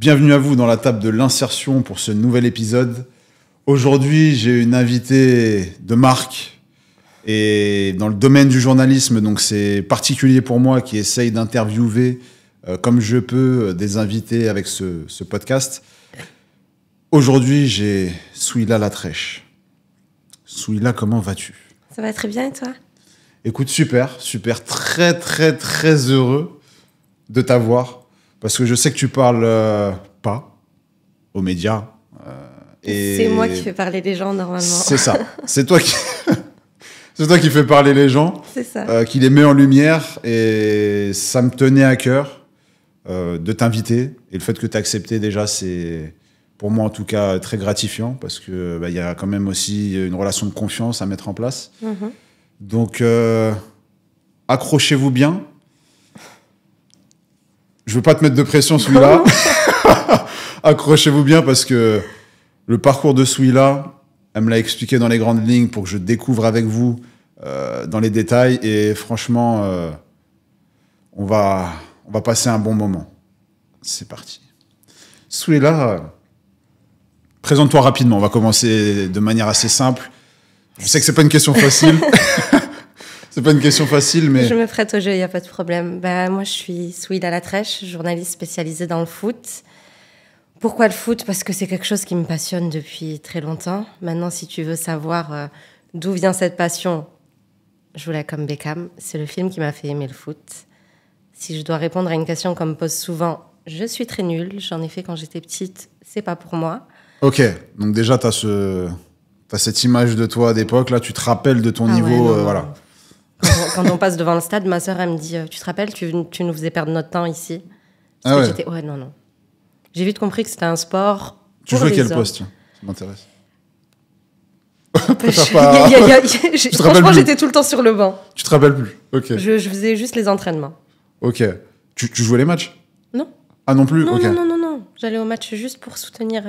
Bienvenue à vous dans la table de l'insertion pour ce nouvel épisode. Aujourd'hui, j'ai une invitée de marque et dans le domaine du journalisme, donc c'est particulier pour moi qui essaye d'interviewer comme je peux des invités avec ce podcast. Aujourd'hui, j'ai Souila Latrèche. Souila, comment vas-tu? Ça va très bien et toi? Écoute, super, très heureux de t'avoir parce que je sais que tu parles pas aux médias. Et c'est moi qui fais parler les gens normalement. C'est ça, c'est toi qui fais parler les gens, c'est ça. Qui les met en lumière et ça me tenait à cœur de t'inviter et le fait que tu as accepté déjà, c'est pour moi en tout cas très gratifiant parce que y a quand même aussi une relation de confiance à mettre en place. Mm-hmm. Donc accrochez-vous bien. Je veux pas te mettre de pression, Souila. Accrochez-vous bien parce que le parcours de Souila, elle me l'a expliqué dans les grandes lignes pour que je découvre avec vous dans les détails. Et franchement, on va passer un bon moment. C'est parti. Souila, présente-toi rapidement. On va commencer de manière assez simple. Je sais que c'est pas une question facile. C'est pas une question facile, mais... Je me prête au jeu, il n'y a pas de problème. Moi, je suis Souila Latrèche, journaliste spécialisée dans le foot. Pourquoi le foot? Parce que c'est quelque chose qui me passionne depuis très longtemps. Maintenant, si tu veux savoir d'où vient cette passion, je voulais comme Beckham. C'est le film qui m'a fait aimer le foot. Si je dois répondre à une question qu'on me pose souvent, je suis très nulle. J'en ai fait quand j'étais petite. C'est pas pour moi. Ok, donc déjà, t'as cette image de toi d'époque. Là, tu te rappelles de ton niveau, ouais, non, voilà. Quand on passe devant le stade, ma sœur, elle me dit tu te rappelles, tu nous faisais perdre notre temps ici. J'étais, non. J'ai vite compris que c'était un sport. Tu jouais quel poste? Ça m'intéresse. Franchement, j'étais tout le temps sur le banc. Tu te rappelles plus? Ok. Je faisais juste les entraînements. Ok. Tu jouais les matchs? Non. Ah non plus? Non, okay. non. J'allais au match juste pour soutenir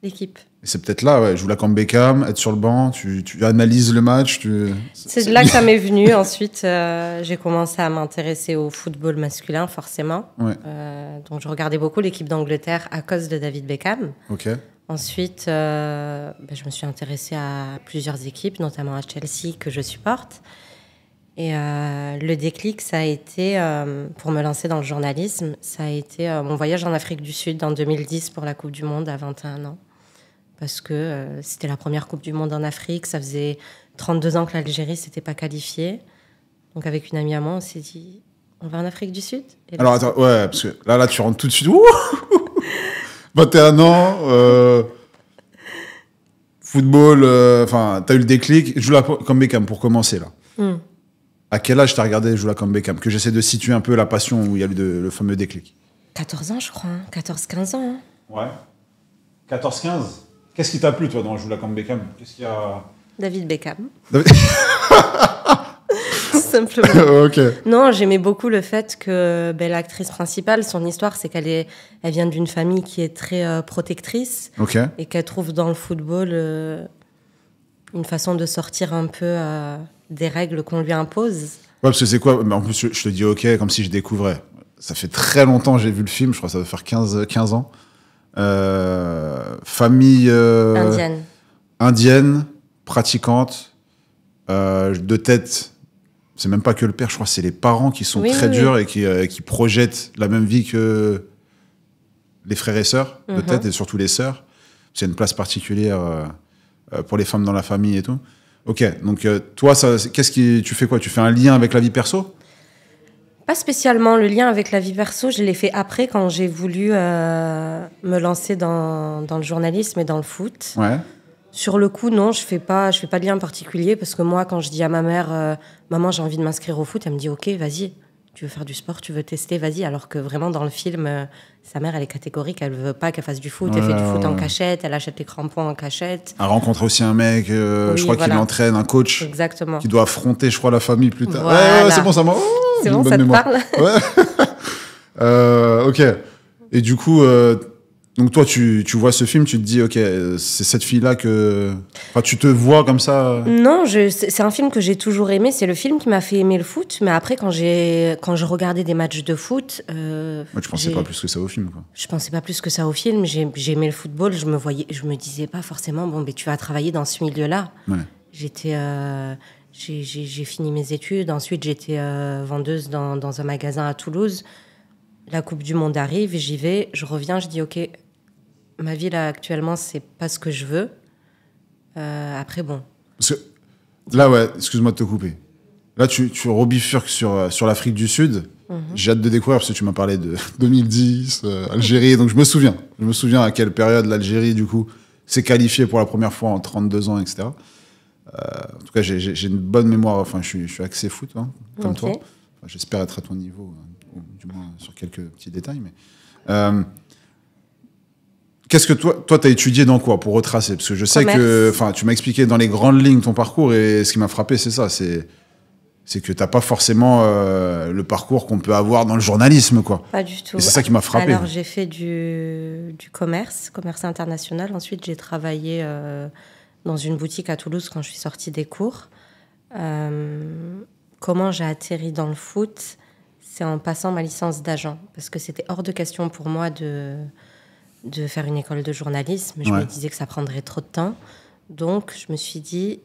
l'équipe. Et c'est peut-être là, jouer là comme Beckham, être sur le banc, tu analyses le match. C'est là que ça m'est venu. Ensuite, j'ai commencé à m'intéresser au football masculin, forcément. Ouais. Donc, je regardais beaucoup l'équipe d'Angleterre à cause de David Beckham. Ok. Ensuite, je me suis intéressée à plusieurs équipes, notamment à Chelsea, que je supporte. Et le déclic, ça a été, pour me lancer dans le journalisme, ça a été mon voyage en Afrique du Sud en 2010 pour la Coupe du Monde à 21 ans. Parce que c'était la première Coupe du Monde en Afrique. Ça faisait 32 ans que l'Algérie ne s'était pas qualifiée. Donc, avec une amie à moi, on s'est dit, on va en Afrique du Sud. Et alors, attends, ouais, parce que là, tu rentres tout de suite. 21 ans, football, t'as eu le déclic. Joue là comme Beckham, pour commencer, là. À quel âge t'as regardé Joue là comme Beckham? Que j'essaie de situer un peu la passion où il y a eu le fameux déclic. 14 ans, je crois. 14-15 ans. Ouais. 14-15. Qu'est-ce qui t'a plu, toi, dans Joue là comme Beckham? Qu'est-ce qu'il y a... David Beckham. Simplement. Ok. Non, j'aimais beaucoup le fait que l'actrice principale, son histoire, c'est elle vient d'une famille qui est très protectrice. Ok. Et qu'elle trouve dans le football une façon de sortir un peu des règles qu'on lui impose. Ouais, parce que c'est quoi? En plus, je te dis ok, comme si je découvrais. Ça fait très longtemps que j'ai vu le film, je crois que ça doit faire 15 ans. Famille indienne, pratiquante, de tête. C'est même pas que le père, je crois que c'est les parents qui sont très durs et qui projettent la même vie que les frères et sœurs, de tête, et surtout les sœurs. C'est une place particulière pour les femmes dans la famille et tout. Ok, donc toi, tu fais quoi? Tu fais un lien avec la vie perso? Pas spécialement. Le lien avec la vie perso, je l'ai fait après, quand j'ai voulu me lancer dans le journalisme et dans le foot. Ouais. Sur le coup, non, je fais pas de lien particulier, parce que moi, quand je dis à ma mère, maman, j'ai envie de m'inscrire au foot, elle me dit, ok, vas-y, tu veux faire du sport, tu veux tester, vas-y. Alors que vraiment, dans le film, sa mère, elle est catégorique, elle veut pas qu'elle fasse du foot, elle fait du foot en cachette, elle achète les crampons en cachette. Elle rencontre aussi un mec, je crois qu'il entraîne, un coach. Exactement. Qui doit affronter, je crois, la famille plus tard. Voilà. Ouais, c'est bon, ça m'a... c'est bon, ça te parle? Ouais. Ok. Et du coup, Donc toi, tu vois ce film, tu te dis, ok, c'est cette fille-là que... Enfin, tu te vois comme ça. Non, c'est un film que j'ai toujours aimé. C'est le film qui m'a fait aimer le foot. Mais après, quand je regardais des matchs de foot... Moi, tu pensais pas plus que ça au film, quoi. Je pensais pas plus que ça au film. J'ai aimé le football. Je me disais pas forcément, bon, mais tu vas travailler dans ce milieu-là. Ouais. J'ai fini mes études. Ensuite, j'étais vendeuse dans un magasin à Toulouse. La Coupe du Monde arrive, j'y vais, je reviens, je dis ok, ma vie là actuellement, c'est pas ce que je veux. Après, bon. Parce que là, ouais, excuse-moi de te couper. Là, tu rebifurques sur l'Afrique du Sud. J'ai hâte de découvrir parce que tu m'as parlé de 2010, Algérie. Donc, je me souviens à quelle période l'Algérie, du coup, s'est qualifiée pour la première fois en 32 ans, etc. En tout cas, j'ai une bonne mémoire. Enfin, je suis axé foot, hein, comme toi. Enfin, j'espère être à ton niveau, du moins sur quelques petits détails. Mais qu'est-ce que toi, t'as étudié dans quoi pour retracer? Parce que je sais que, enfin, tu m'as expliqué dans les grandes lignes ton parcours et ce qui m'a frappé, c'est ça, c'est que t'as pas forcément le parcours qu'on peut avoir dans le journalisme, quoi. Pas du tout. Et c'est ça qui m'a frappé. Alors, j'ai fait du commerce international. Ensuite, j'ai travaillé dans une boutique à Toulouse quand je suis sortie des cours. Comment j'ai atterri dans le foot? C'est en passant ma licence d'agent, parce que c'était hors de question pour moi de faire une école de journalisme. Je me disais que ça prendrait trop de temps. Donc, je me suis dit,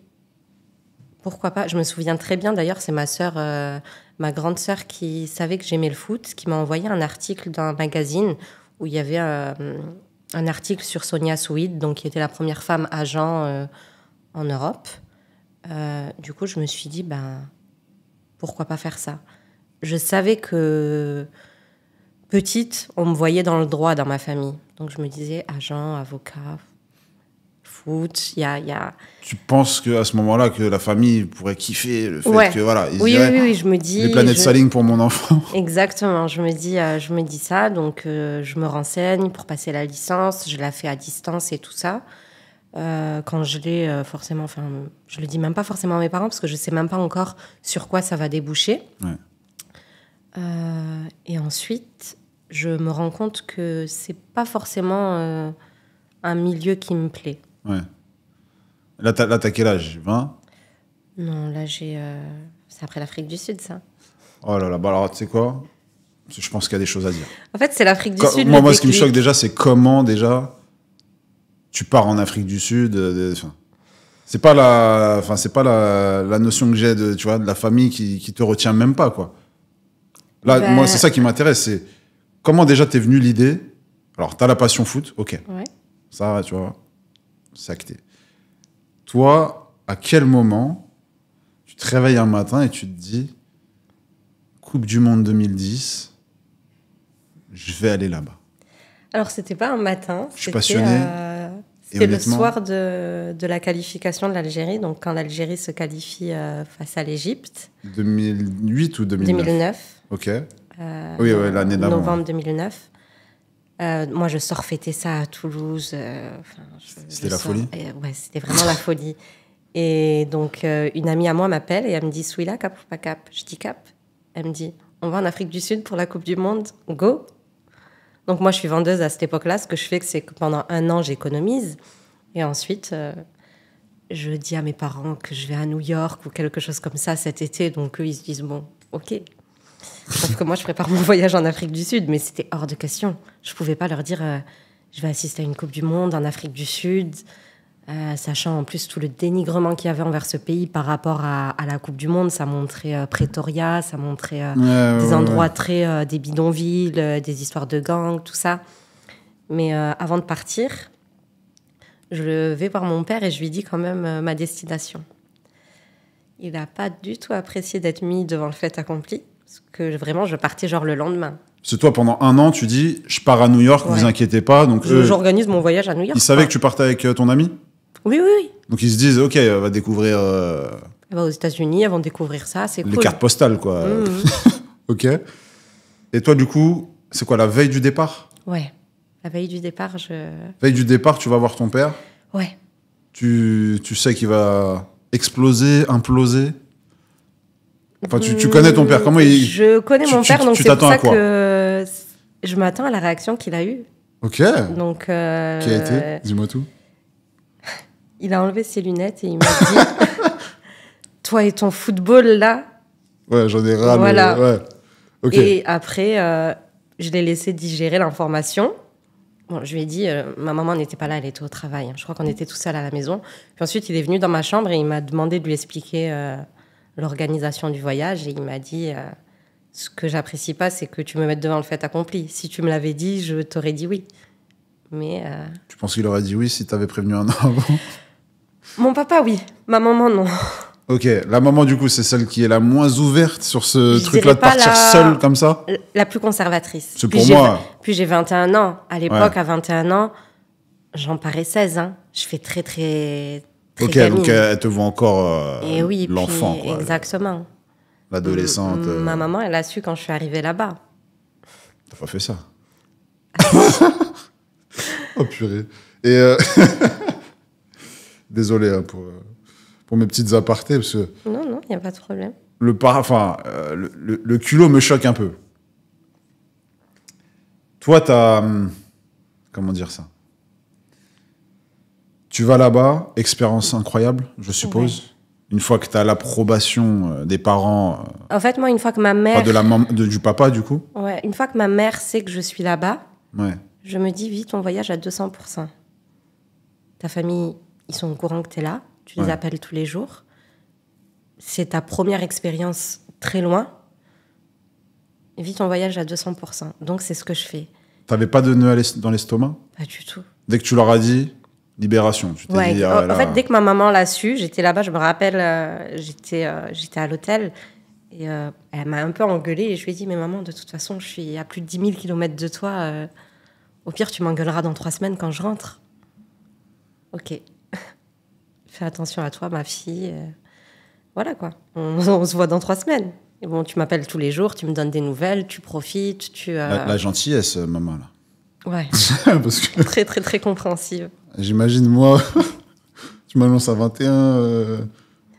pourquoi pas? Je me souviens très bien, d'ailleurs, c'est ma grande sœur qui savait que j'aimais le foot, qui m'a envoyé un article dans un magazine où il y avait un article sur Sonia Souid, donc qui était la première femme agent en Europe. Du coup, je me suis dit, pourquoi pas faire ça? Je savais que petite, on me voyait dans le droit dans ma famille. Donc je me disais, agent, avocat, foot, il y a... Tu penses qu'à ce moment-là, que la famille pourrait kiffer le fait que, voilà, ils oui, je me dis... Les planètes s'alignent pour mon enfant. Exactement, je me dis ça, donc je me renseigne pour passer la licence, je la fais à distance et tout ça. Quand je l'ai forcément... Enfin, je le dis même pas forcément à mes parents, parce que je sais même pas encore sur quoi ça va déboucher. Ouais. Et ensuite, je me rends compte que c'est pas forcément un milieu qui me plaît. Ouais. Là, t'as quel âge? 20? Non, là, c'est après l'Afrique du Sud, ça. Oh là là, alors, tu sais quoi? Je pense qu'il y a des choses à dire. En fait, c'est l'Afrique du Sud. Moi, ce qui me choque déjà, c'est comment, déjà, tu pars en Afrique du Sud. C'est pas la notion que j'ai de la famille qui te retient même pas, quoi. Là, moi, c'est ça qui m'intéresse, c'est comment déjà t'es venu l'idée. Alors, t'as la passion foot, ok. Ouais. Ça, tu vois, c'est acté. Toi, à quel moment tu te réveilles un matin et tu te dis Coupe du Monde 2010, je vais aller là-bas? Alors, c'était pas un matin. Je suis passionné. C'était le soir de la qualification de l'Algérie, donc quand l'Algérie se qualifie face à l'Égypte. 2008 ou 2009? 2009. Ok. Oui, l'année d'avant. Novembre 2009. Moi, je sors fêter ça à Toulouse. C'était la folie? Ouais, c'était vraiment la folie. Et donc, une amie à moi m'appelle et elle me dit, Souila, cap ou pas cap? Je dis cap. Elle me dit, on va en Afrique du Sud pour la Coupe du Monde, go. Donc moi, je suis vendeuse à cette époque-là. Ce que je fais, c'est que pendant 1 an, j'économise. Et ensuite, je dis à mes parents que je vais à New York ou quelque chose comme ça cet été. Donc eux, ils se disent, bon, ok. Sauf que moi, je prépare mon voyage en Afrique du Sud, mais c'était hors de question. Je ne pouvais pas leur dire, je vais assister à une Coupe du Monde en Afrique du Sud, sachant en plus tout le dénigrement qu'il y avait envers ce pays par rapport à la Coupe du Monde. Ça montrait Pretoria, ça montrait des endroits très... des bidonvilles, des histoires de gangs, tout ça. Mais avant de partir, je vais voir mon père et je lui dis quand même ma destination. Il n'a pas du tout apprécié d'être mis devant le fait accompli. Parce que vraiment, je partais genre le lendemain. C'est toi, pendant 1 an, tu dis, je pars à New York, vous inquiétez pas. Donc j'organise mon voyage à New York. Ils savaient que tu partais avec ton ami? Oui. Donc ils se disent, ok, elle va découvrir... Elle va aux États-Unis, elles vont découvrir ça, c'est cool. Les cartes postales, quoi. Ok. Et toi, du coup, c'est quoi, la veille du départ? Ouais. La veille du départ, Veille du départ, tu vas voir ton père? Ouais. Tu sais qu'il va exploser, imploser? Enfin, tu connais ton père, comment il... Je connais mon père, donc tu c'est pour ça à quoi? que je m'attends à la réaction qu'il a eue. Ok. Donc, Qui a été? Dis-moi tout. il a enlevé ses lunettes et il m'a dit toi et ton football là. Ouais, j'en ai ras Voilà. Ouais. Ok. Et après, je l'ai laissé digérer l'information. Bon, je lui ai dit, ma maman n'était pas là, elle était au travail. Je crois qu'on était tout seuls à la maison. Puis ensuite, il est venu dans ma chambre et il m'a demandé de lui expliquer l'organisation du voyage. Et il m'a dit, ce que j'apprécie pas, c'est que tu me mettes devant le fait accompli. Si tu me l'avais dit, je t'aurais dit oui. Mais Tu penses qu'il aurait dit oui si t'avais prévenu un an avant? mon papa, oui. Ma maman, non. Ok, la maman, du coup, c'est celle qui est la moins ouverte sur ce Je truc-là dirais de pas partir la- seule comme ça? La plus conservatrice. C'est Puis pour j'ai- moi. Puis j'ai 21 ans. À l'époque, Ouais. à 21 ans, j'en parais 16. Hein. Je fais très, très, très Ok, gamine. donc elle te voit encore Et oui, l'enfant, puis, quoi. exactement. L'adolescente. Ma maman, elle a su quand je suis arrivée là-bas. T'as pas fait ça. Oh purée. Et désolé hein, pour mes petites apartés, parce que Non, non, il n'y a pas de problème. le culot me choque un peu. Toi, t'as... comment dire ça? Tu vas là-bas, expérience incroyable, je suppose. Ouais. Une fois que t'as l'approbation des parents, En fait, moi, une fois que ma mère... pas du papa, du coup. Ouais, une fois que ma mère sait que je suis là-bas, Ouais. je me dis, vis ton voyage à 200%. Ta famille, ils sont au courant que tu es là. Tu les Ouais. appelles tous les jours. C'est ta première expérience très loin. Vis ton voyage à 200%. Donc, c'est ce que je fais. T'avais pas de nœud dans l'estomac? Pas du tout. Dès que tu leur as dit, libération. Tu t'es Ouais, dit, en là, fait, dès que ma maman l'a su, j'étais là-bas, je me rappelle, j'étais à l'hôtel et elle m'a un peu engueulée et je lui ai dit, mais maman, de toute façon, je suis à plus de 10 000 kilomètres de toi. Au pire, tu m'engueuleras dans 3 semaines quand je rentre. Ok. Fais attention à toi, ma fille. Voilà quoi. On se voit dans 3 semaines. Et bon, tu m'appelles tous les jours, tu me donnes des nouvelles, tu profites, la gentillesse, maman, là. Ouais, Parce que très, très, très compréhensive. j'imagine, moi, tu m'annonces à 21.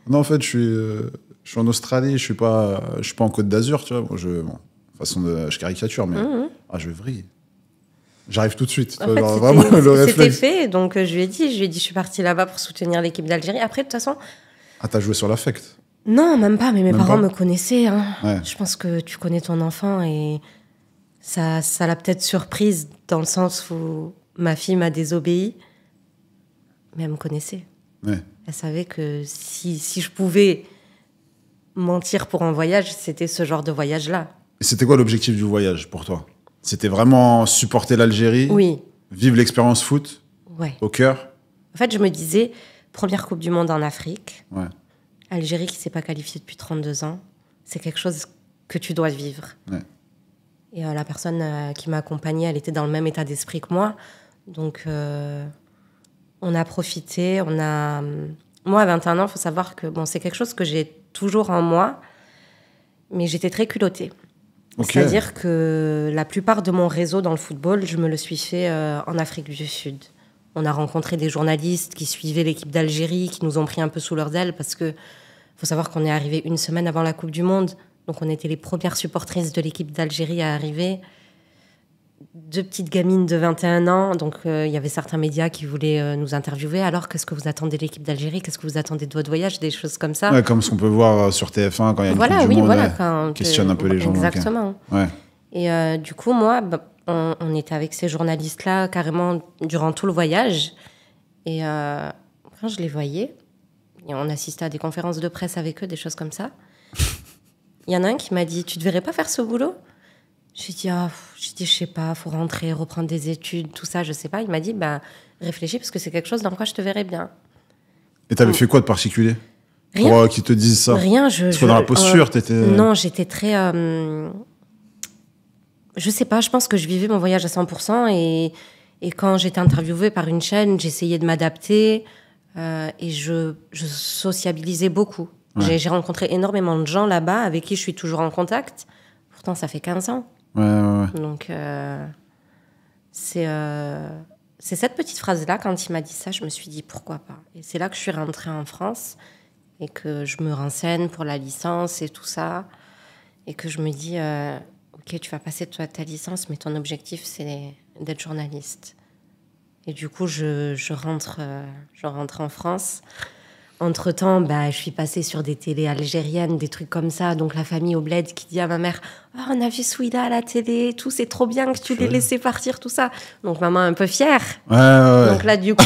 Non, en fait, je suis en Australie, je suis pas en Côte d'Azur, tu vois. Bon, je caricature, mais je vrille. J'arrive tout de suite. Tu En vois, fait, genre, vraiment, le c'était réflexe. fait, donc je lui ai dit, je suis partie là-bas pour soutenir l'équipe d'Algérie. Après, de toute façon, Ah, t'as joué sur l'affect. non, même pas, mais mes Même parents pas me connaissaient. Hein. Ouais. Je pense que tu connais ton enfant et ça l'a peut-être surprise dans le sens où ma fille m'a désobéi, mais elle me connaissait. Ouais. Elle savait que si je pouvais mentir pour un voyage, c'était ce genre de voyage-là. Et c'était quoi l'objectif du voyage pour toi? C'était vraiment supporter l'Algérie, Oui, vivre l'expérience foot ouais. au cœur? En fait, je me disais, première Coupe du Monde en Afrique, Ouais. Algérie qui ne s'est pas qualifiée depuis 32 ans, c'est quelque chose que tu dois vivre. Ouais. Et la personne qui m'a accompagnée, elle était dans le même état d'esprit que moi. Donc, on a profité. Moi, à 21 ans, il faut savoir que bon, c'est quelque chose que j'ai toujours en moi, mais j'étais très culottée. Ok. C'est-à-dire que la plupart de mon réseau dans le football, je me le suis fait en Afrique du Sud. On a rencontré des journalistes qui suivaient l'équipe d'Algérie, qui nous ont pris un peu sous leurs ailes parce que faut savoir qu'on est arrivé une semaine avant la Coupe du Monde. Donc on était les premières supportrices de l'équipe d'Algérie à arriver. 2 petites gamines de 21 ans. Donc il y avait certains médias qui voulaient nous interviewer. Alors, qu'est-ce que vous attendez de l'équipe d'Algérie? Qu'est-ce que vous attendez de votre voyage? Des choses comme ça. Ouais, comme ce qu'on peut voir sur TF1 quand il y a une Voilà, Coupe du oui, Monde. voilà. Ouais. Quand, Questionne un peu les gens. Exactement. Ok. Ouais. Et du coup, moi, on était avec ces journalistes-là carrément durant tout le voyage. Et quand je les voyais, et on assistait à des conférences de presse avec eux, des choses comme ça. Il y en a un qui m'a dit, tu ne devrais pas faire ce boulot? J'ai dit, je sais pas, faut rentrer, reprendre des études, tout ça, je sais pas. Il m'a dit, réfléchis parce que c'est quelque chose dans quoi je te verrais bien. Et t'avais fait quoi de particulier? Rien. Pour qu'ils te disent ça? Rien, Parce que dans la posture, t'étais... Non, j'étais très... je sais pas, je pense que je vivais mon voyage à 100% et quand j'étais interviewée par une chaîne, j'essayais de m'adapter et je sociabilisais beaucoup. Ouais. J'ai rencontré énormément de gens là-bas avec qui je suis toujours en contact. Pourtant, ça fait 15 ans. Ouais. Donc, c'est cette petite phrase-là, quand il m'a dit ça, je me suis dit pourquoi pas. Et c'est là que je suis rentrée en France et que je me renseigne pour la licence et tout ça. Et que je me dis, ok, tu vas passer ta licence, mais ton objectif, c'est d'être journaliste. Et du coup, je rentre en France. Entre-temps, je suis passée sur des télés algériennes, des trucs comme ça. Donc, la famille au bled qui dit à ma mère « Oh, on a vu Souila à la télé, tout, c'est trop bien que tu l'aies laissé partir, tout ça. » Donc, maman un peu fière. Ouais. Donc là, du coup,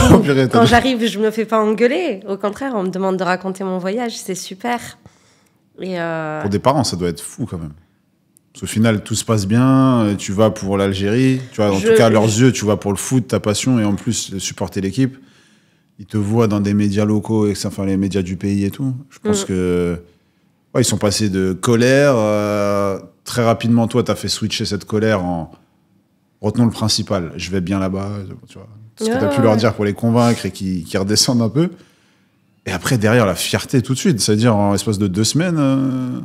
quand j'arrive, je me fais pas engueuler. Au contraire, on me demande de raconter mon voyage. C'est super. Et Pour des parents, ça doit être fou quand même. Parce qu'au final, tout se passe bien, tu vas pour l'Algérie, tu vois, en tout cas, à leurs yeux, tu vas pour le foot, ta passion, et en plus, supporter l'équipe. Ils te voient dans des médias locaux, enfin les médias du pays et tout. Je pense que ils sont passés de colère. Très rapidement, toi, tu as fait switcher cette colère en retenons le principal. Je vais bien là-bas. Tu vois, ce que tu as pu leur dire pour les convaincre et qui redescendent un peu. Et après, derrière, la fierté tout de suite. C'est-à-dire, en l'espace de 2 semaines,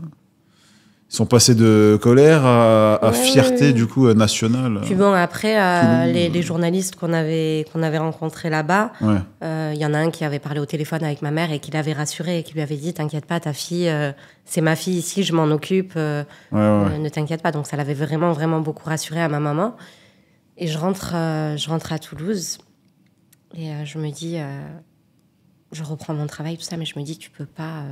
ils sont passés de colère à fierté, du coup, nationale. Puis bon, après, les journalistes qu'on avait rencontrés là-bas, y en a un qui avait parlé au téléphone avec ma mère et qui l'avait rassurée et qui lui avait dit « T'inquiète pas, ta fille, c'est ma fille ici, je m'en occupe, ne t'inquiète pas. » Donc ça l'avait vraiment, vraiment beaucoup rassurée à ma maman. Et je rentre à Toulouse et je me dis, je reprends mon travail, tout ça, mais je me dis, tu peux pas...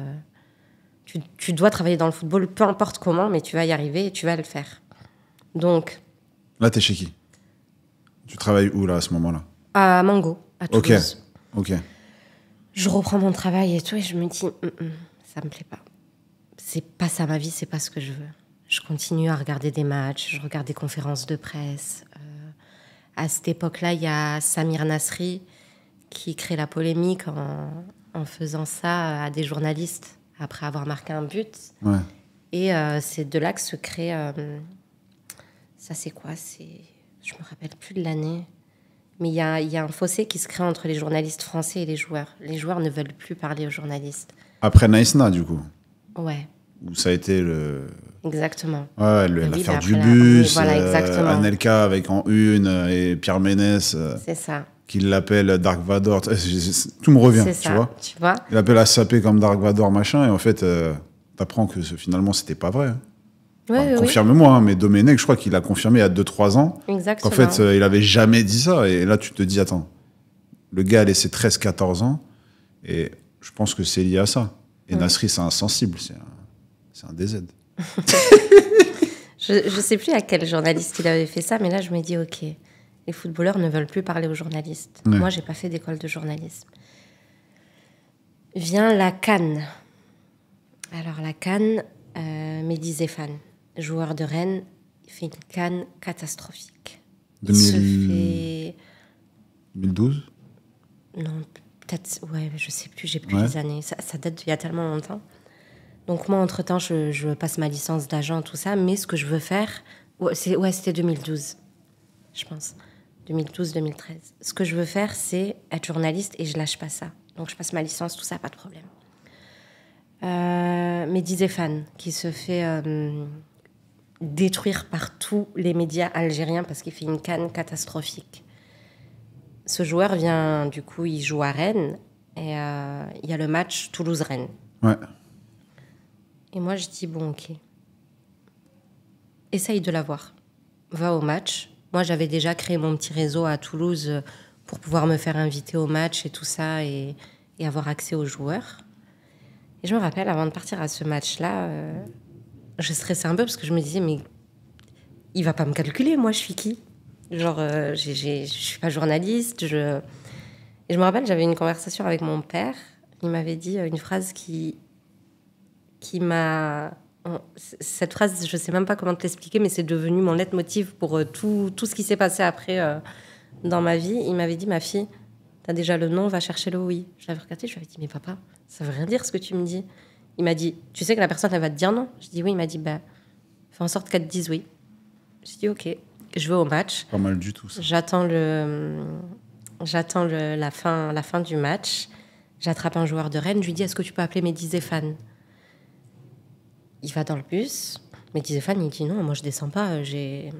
Tu dois travailler dans le football, peu importe comment, mais tu vas y arriver et tu vas le faire. Donc... Là, t'es chez qui? Tu travailles où, là, à ce moment-là? À Mango, à Toulouse. Ok. Je reprends mon travail et tout, et je me dis, ça me plaît pas. C'est pas ça ma vie, c'est pas ce que je veux. Je continue à regarder des matchs, je regarde des conférences de presse. À cette époque-là, il y a Samir Nasri qui crée la polémique en faisant ça à des journalistes après avoir marqué un but. Ouais. Et c'est de là que se crée... ça, c'est quoi? Je me rappelle plus de l'année. Mais il y a un fossé qui se crée entre les journalistes français et les joueurs. Les joueurs ne veulent plus parler aux journalistes. Après Naïsna, du coup. Ouais. Où ça a été le... Exactement. Ouais, l'affaire du bus, voilà, exactement. Anelka avec en une, et Pierre Ménès... c'est ça. Qui l'appelle Dark Vador. Tout me revient, tu vois. Il l'appelle Sapé comme Dark Vador, machin, et en fait, t'apprends que finalement, c'était pas vrai. Confirme-moi, hein, mais Domenech, je crois qu'il a confirmé il y a 2-3 ans. Exactement. Qu'en fait, il avait jamais dit ça. Et là, tu te dis, attends, le gars a laissé 13-14 ans, et je pense que c'est lié à ça. Et Nasri, c'est insensible, c'est un DZ. Je sais plus à quel journaliste il avait fait ça, mais là, je me dis, ok, les footballeurs ne veulent plus parler aux journalistes. Ouais. Moi, j'ai pas fait d'école de journalisme. Vient la CAN. Alors, la CAN, Mehdi Zéphane, joueur de Rennes, il fait une CAN catastrophique. 2012 Non, peut-être, ouais, je sais plus, j'ai plus les années. Ça date d'il y a tellement longtemps. Donc moi, entre-temps, je passe ma licence d'agent, tout ça, mais ce que je veux faire... c'était 2012, je pense. 2012-2013. Ce que je veux faire, c'est être journaliste et je lâche pas ça. Donc je passe ma licence, tout ça, pas de problème. Mehdi Zéphane, qui se fait détruire par tous les médias algériens parce qu'il fait une CAN catastrophique. Ce joueur vient, du coup, il joue à Rennes et il y a le match Toulouse-Rennes. Ouais. Et moi, je dis, bon, ok. Essaye de l'avoir. Va au match. Moi, j'avais déjà créé mon petit réseau à Toulouse pour pouvoir me faire inviter au match et tout ça et avoir accès aux joueurs. Et je me rappelle, avant de partir à ce match-là, je stressais un peu parce que je me disais, mais il va pas me calculer, moi, je suis qui? Genre, je suis pas journaliste. Et je me rappelle, j'avais une conversation avec mon père. Il m'avait dit une phrase qui m'a... Cette phrase, je sais même pas comment te l'expliquer, mais c'est devenu mon leitmotiv pour tout ce qui s'est passé après dans ma vie. Il m'avait dit, ma fille, t'as déjà le non, va chercher le oui. Je l'avais regardé, je lui avais dit, mais papa, ça veut rien dire ce que tu me dis. Il m'a dit, tu sais que la personne, elle va te dire non? Je dis oui. Il m'a dit, fais en sorte qu'elle te dise oui. J'ai dit, ok. Je vais au match. Pas mal du tout, ça. J'attends la fin du match. J'attrape un joueur de Rennes. Je lui dis, est-ce que tu peux appeler Mehdi Zéphane? Il va dans le bus. Mehdi Zéphane, il dit, non, moi, je descends pas. J'ai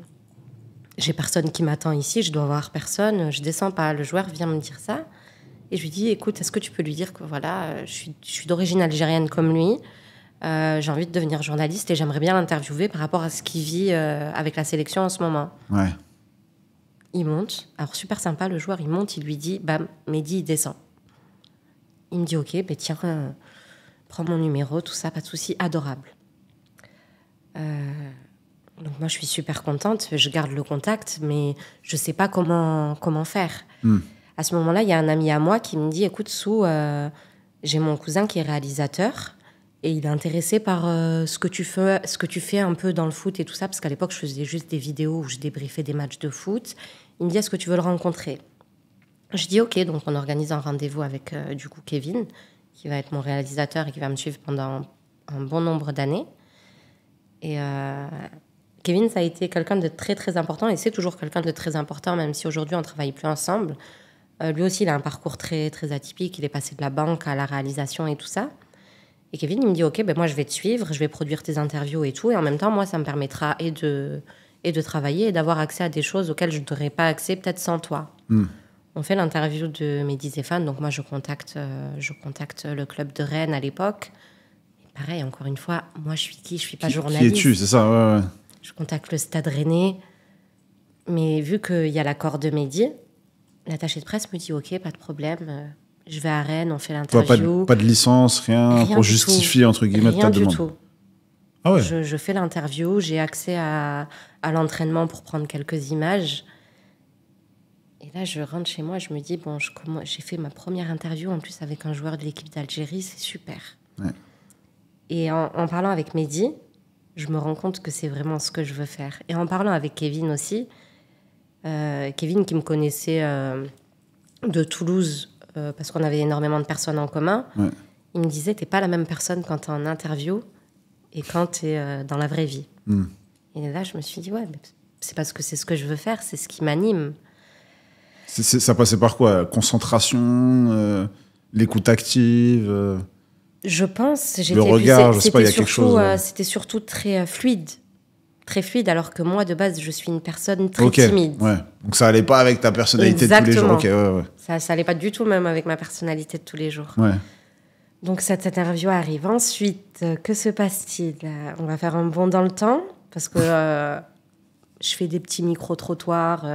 personne qui m'attend ici. Je dois voir personne. Je descends pas. Le joueur vient me dire ça. Et je lui dis, écoute, est-ce que tu peux lui dire que voilà, je suis d'origine algérienne comme lui. j'ai envie de devenir journaliste et j'aimerais bien l'interviewer par rapport à ce qu'il vit avec la sélection en ce moment. Ouais. Il monte, alors super sympa, le joueur, il monte, il lui dit, bam, Mehdi, il descend. Il me dit, ok, ben tiens, prends mon numéro, tout ça, pas de souci, adorable. Donc moi, je suis super contente, je garde le contact, mais je sais pas comment faire. À ce moment-là, il y a un ami à moi qui me dit, écoute, Sou, j'ai mon cousin qui est réalisateur et il est intéressé par ce que tu fais un peu dans le foot et tout ça, parce qu'à l'époque, je faisais juste des vidéos où je débriefais des matchs de foot. Il me dit, est-ce que tu veux le rencontrer? Je dis, ok, donc on organise un rendez-vous avec, du coup, Kevin, qui va être mon réalisateur et qui va me suivre pendant un bon nombre d'années. Et Kevin, ça a été quelqu'un de très, très important, et c'est toujours quelqu'un de très important, même si aujourd'hui, on ne travaille plus ensemble. Lui aussi, il a un parcours très, très atypique. Il est passé de la banque à la réalisation et tout ça. Et Kevin, il me dit, OK, ben moi, je vais te suivre, je vais produire tes interviews et tout. Et en même temps, moi, ça me permettra et de travailler et d'avoir accès à des choses auxquelles je n'aurais pas accès peut-être sans toi. On fait l'interview de Mehdi Zéphane. Donc, moi, je contacte le club de Rennes à l'époque. Et pareil, encore une fois, moi, je suis qui? Je ne suis pas journaliste. Qui es-tu, c'est ça, ouais. Je contacte le Stade Rennais. Mais vu qu'il y a l'accord de Mehdi, l'attaché de presse me dit, OK, pas de problème, je vais à Rennes, on fait l'interview. Pas de licence, rien pour justifier, entre guillemets, ta demande. Rien du tout. Ah ouais. Je fais l'interview, j'ai accès à l'entraînement pour prendre quelques images. Et là, je rentre chez moi, je me dis, bon, j'ai fait ma première interview, en plus avec un joueur de l'équipe d'Algérie, c'est super. Ouais. Et en parlant avec Mehdi, je me rends compte que c'est vraiment ce que je veux faire. Et en parlant avec Kevin aussi, Kevin qui me connaissait de Toulouse, parce qu'on avait énormément de personnes en commun, il me disait, t'es pas la même personne quand t'es en interview et quand t'es dans la vraie vie. Et là, je me suis dit, ouais, mais c'est parce que c'est ce que je veux faire, c'est ce qui m'anime. Ça passait par quoi? Concentration, l'écoute active Je pense. Le regard, je sais pas, il y a quelque chose... C'était surtout très fluide. Très fluide, alors que moi, de base, je suis une personne très timide. Ouais. Donc ça allait pas avec ta personnalité Exactement. de tous les jours. Ouais. Ça allait pas du tout, même avec ma personnalité de tous les jours. Ouais. Donc cette interview arrive. Ensuite, que se passe-t-il? On va faire un bond dans le temps, parce que je fais des petits micro-trottoirs,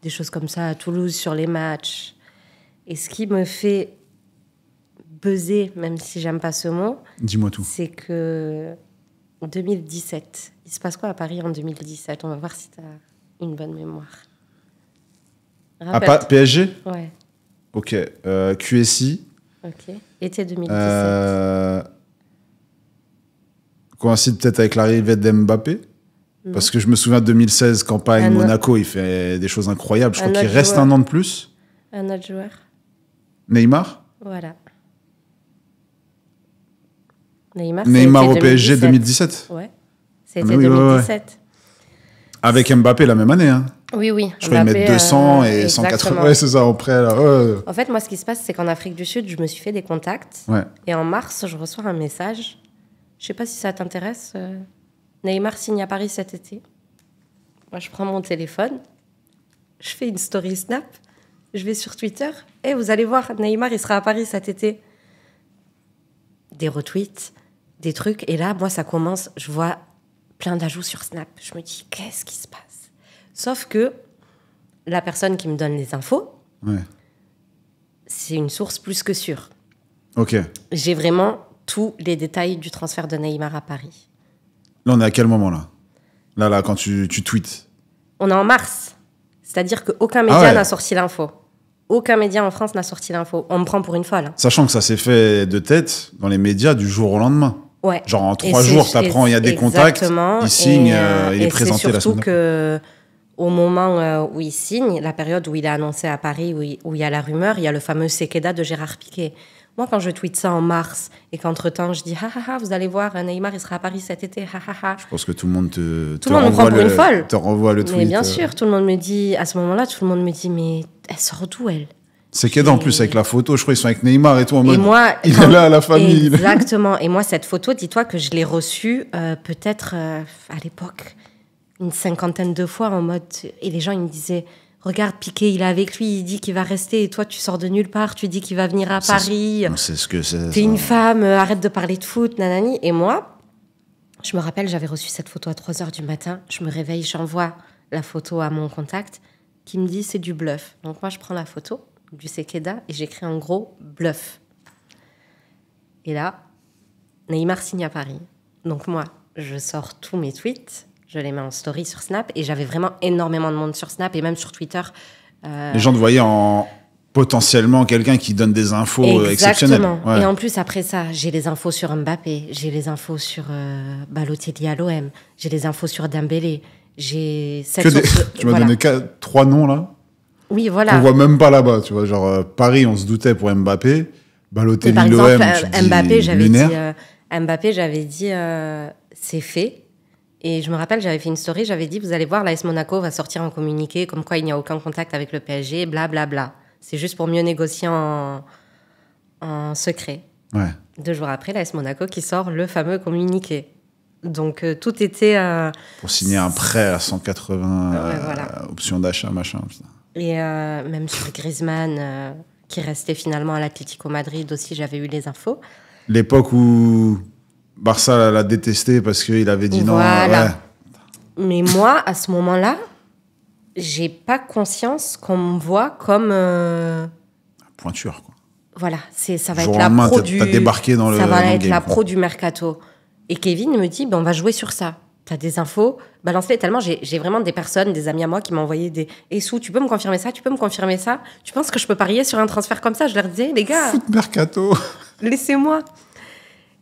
des choses comme ça à Toulouse sur les matchs. Et ce qui me fait buzzer, même si j'aime pas ce mot, dis-moi tout. C'est que en 2017, il se passe quoi à Paris en 2017? On va voir si tu as une bonne mémoire. PSG? Ouais. Ok. QSI? Ok. Été 2017. Coïncide peut-être avec l'arrivée d'Mbappé? Parce que je me souviens de 2016, campagne Monaco, il fait des choses incroyables. Je crois qu'il reste un an de plus. Un autre joueur. Neymar? Voilà. Neymar au PSG 2017. Ouais. C'était 2017. Ouais. Avec Mbappé la même année. Hein. Oui. Je crois qu'ils mettent 200 et 180. Ouais, c'est ça, en prêt. Là. En fait, moi, ce qui se passe, c'est qu'en Afrique du Sud, je me suis fait des contacts. Ouais. Et en mars, je reçois un message. Je ne sais pas si ça t'intéresse. Neymar signe à Paris cet été. Moi, je prends mon téléphone. Je fais une story Snap. Je vais sur Twitter. Et vous allez voir, Neymar, il sera à Paris cet été. Des retweets, des trucs. Et là, moi, ça commence. Je vois plein d'ajouts sur Snap. Je me dis, qu'est-ce qui se passe? Sauf que la personne qui me donne les infos, c'est une source plus que sûre. Ok. J'ai vraiment tous les détails du transfert de Neymar à Paris. Là, on est à quel moment, là? Là, quand tu tweets. On est en mars. C'est-à-dire qu'aucun média n'a sorti l'info. Aucun média en France n'a sorti l'info. On me prend pour une folle. Hein. Sachant que ça s'est fait de tête dans les médias du jour au lendemain. Ouais. Genre en 3 jours, t'apprends, il y a des contacts, il signe, il est présenté la semaine. C'est surtout qu'au moment où il signe, la période où il est annoncé à Paris, où il y a la rumeur, il y a le fameux Sekeda de Gérard Piqué. Moi, quand je tweete ça en mars et qu'entre-temps, je dis « vous allez voir, Neymar, il sera à Paris cet été, Je pense que tout le monde te me prend pour une folle. Te renvoie le tweet. Mais bien sûr, tout le monde me dit, à ce moment-là, mais elle sort d'où, elle? C'est qu'elle en plus avec la photo, je crois qu'ils sont avec Neymar et tout en mode il est là à la famille. Exactement. Et moi, cette photo, dis-toi que je l'ai reçue peut-être à l'époque une 50aine de fois en mode. Et les gens, ils me disaient regarde, Piqué, il est avec lui, il dit qu'il va rester, et toi, tu sors de nulle part, tu dis qu'il va venir à Paris. C'est ce que c'est. T'es une femme, arrête de parler de foot, nanani. Et moi, je me rappelle, j'avais reçu cette photo à 3h du matin. Je me réveille, j'envoie la photo à mon contact qui me dit c'est du bluff. Donc moi, je prends la photo du Sekeda et j'écris en gros bluff. Et là, Neymar signe à Paris. Donc moi, je sors tous mes tweets, je les mets en story sur Snap et j'avais vraiment énormément de monde sur Snap et même sur Twitter. Les gens te voyaient en potentiellement quelqu'un qui donne des infos exceptionnelles. Ouais. Et en plus, après ça, j'ai les infos sur Mbappé, j'ai les infos sur Balotelli à l'OM, j'ai les infos sur Dembélé, j'ai... Tu m'as donné 3 noms, là. Oui, voilà. On voit même pas là-bas, tu vois. Genre, Paris, on se doutait pour Mbappé. Balotelli, par exemple, l'OM, Mbappé, j'avais dit c'est fait. Et je me rappelle, j'avais fait une story, j'avais dit, vous allez voir, l'AS Monaco va sortir un communiqué comme quoi il n'y a aucun contact avec le PSG, blablabla. Bla, bla. C'est juste pour mieux négocier en secret. Ouais. 2 jours après, l'AS Monaco qui sort le fameux communiqué. Donc, tout était... pour signer un prêt à 180 voilà. Options d'achat, machin. Putain. Et même sur Griezmann, qui restait finalement à l'Atlético Madrid aussi, j'avais eu les infos. L'époque où Barça l'a détesté parce qu'il avait dit voilà. non. Ouais. Mais moi, à ce moment-là, j'ai pas conscience qu'on me voit comme... Pointure, quoi. Voilà, ça va Jour être la pro t'as débarqué dans ça va être game, la quoi. pro du mercato. Et Kevin me dit, on va jouer sur ça. T'as des infos, balance-les. Tellement j'ai vraiment des personnes, des amis à moi qui m'ont envoyé des... Et Sou, tu peux me confirmer ça? Tu peux me confirmer ça? Tu penses que je peux parier sur un transfert comme ça? Je leur disais, les gars... Foot mercato. Laissez-moi.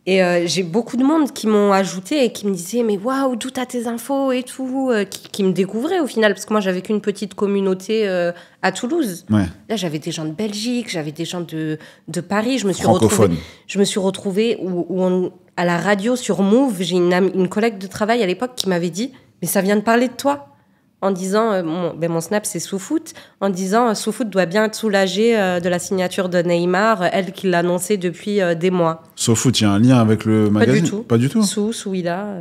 Et j'ai beaucoup de monde qui m'ont ajouté et qui me disaient, mais waouh, d'où t'as tes infos et tout, qui me découvraient au final, parce que moi j'avais qu'une petite communauté à Toulouse. Ouais. Là j'avais des gens de Belgique, j'avais des gens de Paris, je me suis retrouvée à la radio sur Move, j'ai une collègue de travail à l'époque qui m'avait dit, mais ça vient de parler de toi. En disant, mon Snap c'est SouFoot, en disant SouFoot doit bien être soulagé de la signature de Neymar, elle qui l'a annoncé depuis des mois. SouFoot, il y a un lien avec le magazine? Pas du tout. Souila.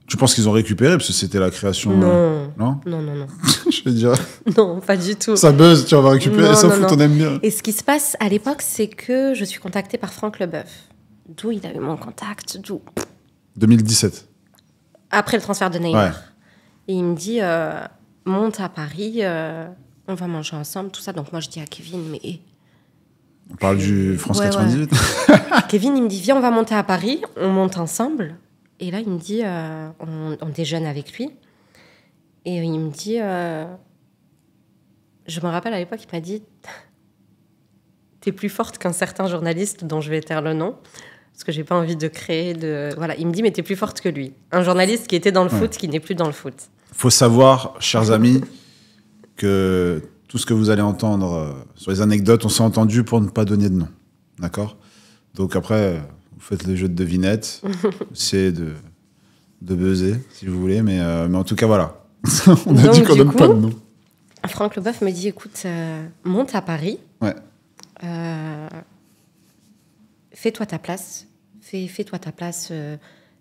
Tu penses qu'ils ont récupéré parce que c'était la création? Non. Non. Je vais dire. Non, pas du tout. Ça buzz, tu vas récupérer. SouFoot, on aime bien. Et ce qui se passe à l'époque, c'est que je suis contactée par Franck Leboeuf. D'où il a eu mon contact, d'où 2017. Après le transfert de Neymar. Ouais. Et il me dit, monte à Paris, on va manger ensemble, tout ça. Donc moi, je dis à Kevin, mais... On parle du France 98. Ouais. Kevin, il me dit, viens, on va monter à Paris, on monte ensemble. Et là, il me dit, on déjeune avec lui. Et il me dit, je me rappelle à l'époque, il m'a dit, t'es plus forte qu'un certain journaliste dont je vais taire le nom. Parce que j'ai pas envie de créer de... Voilà, il me dit, mais t'es plus forte que lui. Un journaliste qui était dans le foot, qui n'est plus dans le foot. Faut savoir, chers amis, que tout ce que vous allez entendre sur les anecdotes, on s'est entendu pour ne pas donner de nom. D'accord? Donc après, vous faites les jeux de devinettes, essayez de buzzer, si vous voulez, mais en tout cas, voilà. On a dit qu'on donne pas de nom. Franck Leboeuf me dit, écoute, monte à Paris. Ouais. Fais-toi ta place, fais-toi ta place,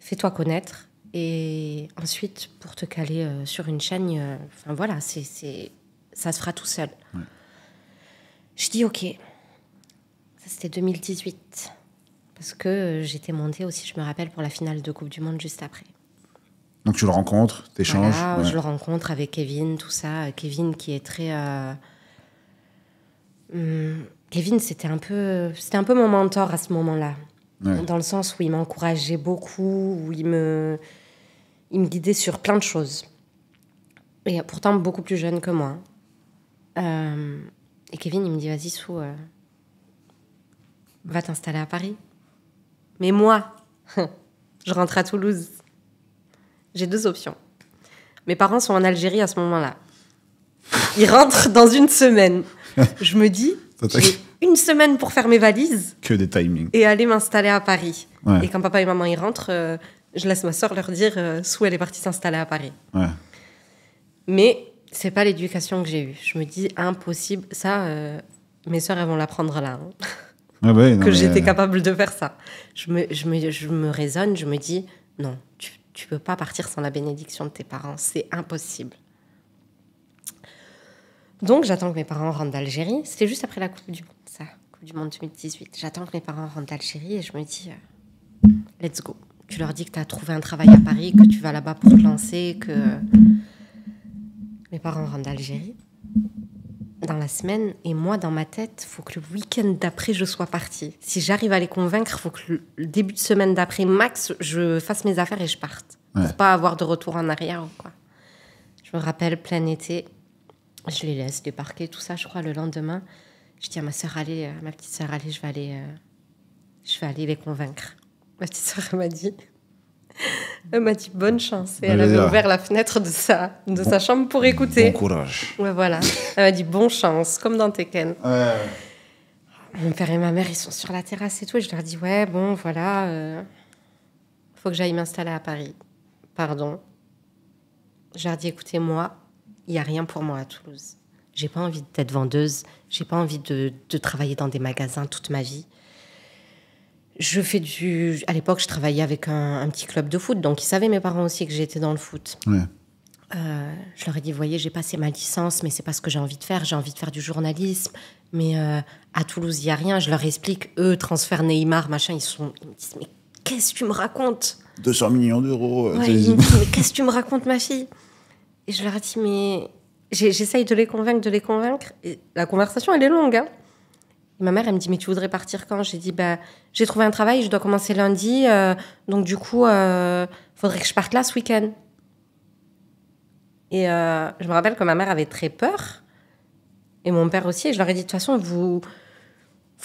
fais-toi connaître. Et ensuite, pour te caler sur une chaîne, voilà, ça se fera tout seul. Ouais. Je dis OK. Ça, c'était 2018. Parce que j'étais montée aussi, je me rappelle, pour la finale de Coupe du Monde juste après. Donc tu le rencontres, t'échanges. Voilà, ouais. Je le rencontre avec Kevin, tout ça. Kevin qui est très... Kevin, c'était un peu mon mentor à ce moment-là. Ouais. Dans le sens où il m'encourageait beaucoup, où il me guidait sur plein de choses. Et pourtant beaucoup plus jeune que moi. Et Kevin, il me dit, vas-y, Sou, va t'installer à Paris. Mais moi, je rentre à Toulouse. J'ai 2 options. Mes parents sont en Algérie à ce moment-là. Ils rentrent dans 1 semaine. Je me dis, j'ai 1 semaine pour faire mes valises. Que des timings. Et aller m'installer à Paris. Ouais. Et quand papa et maman y rentrent, je laisse ma sœur leur dire, Sou, elle est partie s'installer à Paris. Ouais. Mais c'est pas l'éducation que j'ai eue. Je me dis, impossible. Ça, mes sœurs, elles vont l'apprendre là. Hein. Ah ouais, non, j'étais capable de faire ça. Je me raisonne, je me dis, non, tu peux pas partir sans la bénédiction de tes parents. C'est impossible. Donc, j'attends que mes parents rentrent d'Algérie. C'était juste après la Coupe du Monde, ça. Coupe du Monde 2018. J'attends que mes parents rentrent d'Algérie et je me dis, let's go. Tu leur dis que tu as trouvé un travail à Paris, que tu vas là-bas pour te lancer, que mes parents rentrent d'Algérie dans la semaine. Et moi, dans ma tête, il faut que le week-end d'après, je sois partie. Si j'arrive à les convaincre, il faut que le début de semaine d'après, max, je fasse mes affaires et je parte. Pour pas avoir de retour en arrière ou quoi. Je me rappelle, plein été, je les laisse débarquer, tout ça, je crois, le lendemain. Je dis à ma sœur, allez, ma petite sœur, allez, je vais aller les convaincre. Ma petite sœur, elle m'a dit bonne chance. Et elle avait ouvert la fenêtre de sa chambre pour écouter. Bon courage. Ouais, voilà. Elle m'a dit bonne chance, comme dans Tekken. Mon père et ma mère, ils sont sur la terrasse et tout. Et je leur dis, ouais, bon, voilà, faut que j'aille m'installer à Paris. Pardon. Je leur dis, écoutez, moi, il n'y a rien pour moi à Toulouse. J'ai pas envie d'être vendeuse. J'ai pas envie de travailler dans des magasins toute ma vie. À l'époque, je travaillais avec un petit club de foot, donc ils savaient, mes parents aussi, que j'étais dans le foot. Ouais. Je leur ai dit, vous voyez, j'ai passé ma licence, mais c'est pas ce que j'ai envie de faire. J'ai envie de faire du journalisme, mais à Toulouse, il y a rien. Je leur explique, eux, transfert Neymar, machin, ils me disent, mais qu'est-ce que tu me racontes ? 200 millions d'euros. Ouais, ils me disent, mais qu'est-ce que tu me racontes, ma fille ? Et je leur ai dit, mais j'essaye de les convaincre. Et la conversation, elle est longue, hein. Ma mère, elle me dit, mais tu voudrais partir quand ? J'ai dit, j'ai trouvé un travail, je dois commencer lundi, donc du coup, faudrait que je parte là ce week-end. Et je me rappelle que ma mère avait très peur, et mon père aussi, et je leur ai dit, de toute façon, vous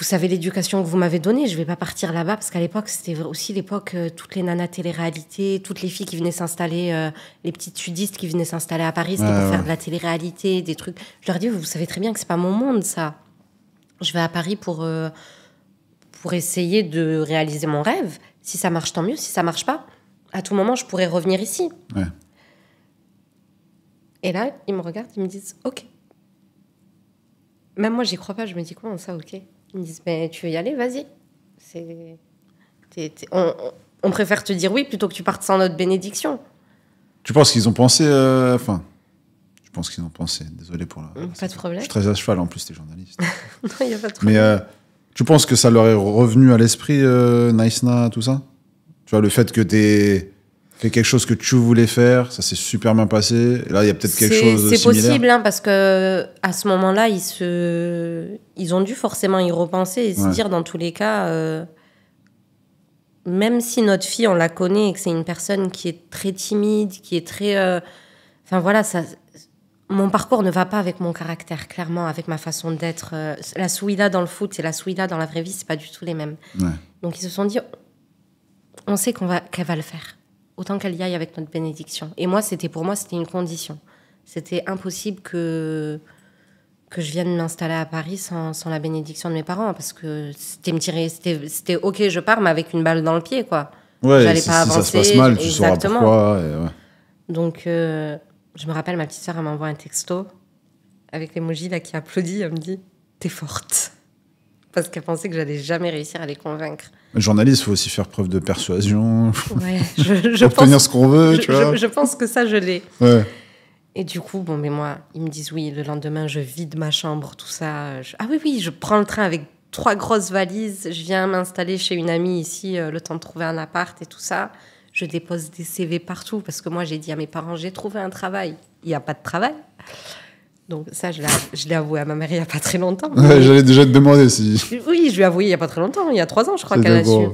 savez l'éducation que vous m'avez donnée, je vais pas partir là-bas, parce qu'à l'époque, c'était aussi l'époque, toutes les nanas télé-réalité, toutes les filles qui venaient s'installer, les petites sudistes qui venaient s'installer à Paris, c'était pour faire de la télé-réalité, des trucs. Je leur ai dit, vous savez très bien que c'est pas mon monde, ça. Je vais à Paris pour essayer de réaliser mon rêve. Si ça marche, tant mieux. Si ça marche pas, à tout moment, je pourrais revenir ici. Ouais. Et là, ils me regardent, ils me disent « Ok ». Même moi, j'y crois pas. Je me dis « Comment ça, ok ?» Ils me disent « Tu veux y aller, vas-y. » On préfère te dire oui plutôt que tu partes sans notre bénédiction. Tu penses qu'ils ont pensé... Je pense qu'ils ont pensé. Désolé pour la... Pas de problème. Je suis très à cheval, en plus, t'es journaliste. Non, il n'y a pas de problème. Mais tu penses que ça leur est revenu à l'esprit, Naïsna, tout ça ? Tu vois, le fait que t'aies fait quelque chose que tu voulais faire, ça s'est super bien passé. Et là, il y a peut-être quelque chose de similaire. C'est possible, hein, parce que à ce moment-là, ils ont dû forcément y repenser et se dire, dans tous les cas, même si notre fille, on la connaît et que c'est une personne qui est très timide, qui est très... Enfin, voilà, ça... Mon parcours ne va pas avec mon caractère, clairement, avec ma façon d'être. La Souila dans le foot et la Souila dans la vraie vie, c'est pas du tout les mêmes. Ouais. Donc ils se sont dit, on sait qu'elle va le faire. Autant qu'elle y aille avec notre bénédiction. Et moi, c'était une condition. C'était impossible que je vienne m'installer à Paris sans la bénédiction de mes parents, parce que c'était ok, je pars, mais avec une balle dans le pied, quoi. Ouais, j'allais pas avancer. Si ça se passe mal, tu sauras pourquoi. Et ouais. Donc... je me rappelle, ma petite sœur, elle m'envoie un texto avec l'emoji là qui applaudit. Elle me dit « T'es forte ». Parce qu'elle pensait que j'allais jamais réussir à les convaincre. Le journaliste, il faut aussi faire preuve de persuasion. Ouais, obtenir ce qu'on veut, tu vois. Je pense que ça, je l'ai. Ouais. Et du coup, mais moi, ils me disent oui. Le lendemain, je vide ma chambre, tout ça. Ah oui, je prends le train avec 3 grosses valises. Je viens m'installer chez une amie ici, le temps de trouver un appart et tout ça. Je dépose des CV partout parce que moi, j'ai dit à mes parents, j'ai trouvé un travail. Il n'y a pas de travail. Donc ça, je l'ai avoué à ma mère il n'y a pas très longtemps. Ouais, j'allais déjà te demander si... Oui, je lui ai avoué il n'y a pas très longtemps. Il y a 3 ans, je crois qu'elle a su.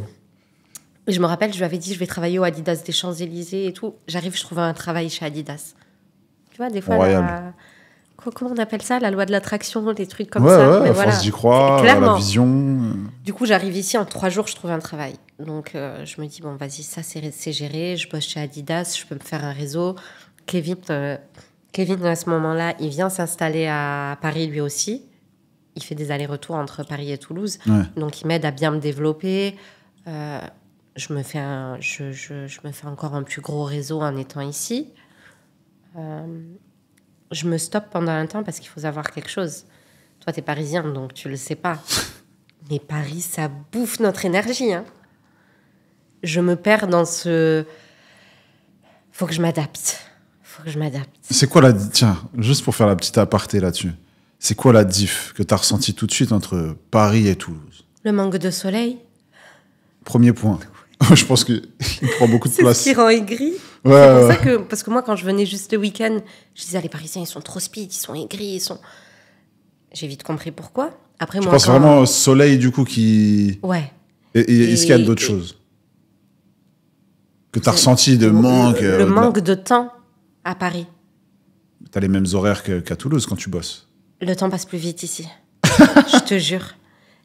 Et je me rappelle, je lui avais dit, je vais travailler au Adidas des Champs-Élysées et tout. J'arrive, je trouve un travail chez Adidas. Tu vois, des fois, comment on appelle ça ? La loi de l'attraction, des trucs comme ça. Ouais, la force d'y croire, la vision. Du coup, j'arrive ici, en 3 jours, je trouve un travail. Donc, je me dis, bon, vas-y, ça, c'est géré. Je bosse chez Adidas, je peux me faire un réseau. Kevin, à ce moment-là, il vient s'installer à Paris, lui aussi. Il fait des allers-retours entre Paris et Toulouse. Ouais. Donc, il m'aide à bien me développer. Je me fais encore un plus gros réseau en étant ici. Je me stoppe pendant un temps parce qu'il faut savoir quelque chose. Toi, t'es parisien, donc tu le sais pas. Mais Paris, ça bouffe notre énergie. Hein. Je me perds dans ce... Faut que je m'adapte. C'est quoi Tiens, juste pour faire la petite aparté là-dessus. C'est quoi la diff que tu as ressenti tout de suite entre Paris et Toulouse? Le manque de soleil. Premier point. Je pense qu'il prend beaucoup de place. C'est ce qui rend aigri. Ouais, c'est pour ouais. ça que, parce que moi, quand je venais juste le week-end, je disais, ah, les Parisiens, ils sont trop speed, ils sont aigris, ils sont... J'ai vite compris pourquoi. Après, Je moi, pense vraiment au soleil, du coup, qui... Ouais. Et est-ce qu'il y a d'autres choses que tu as ressenti de manque Le manque de temps à Paris. Tu as les mêmes horaires qu'à Toulouse quand tu bosses. Le temps passe plus vite ici. Je te jure.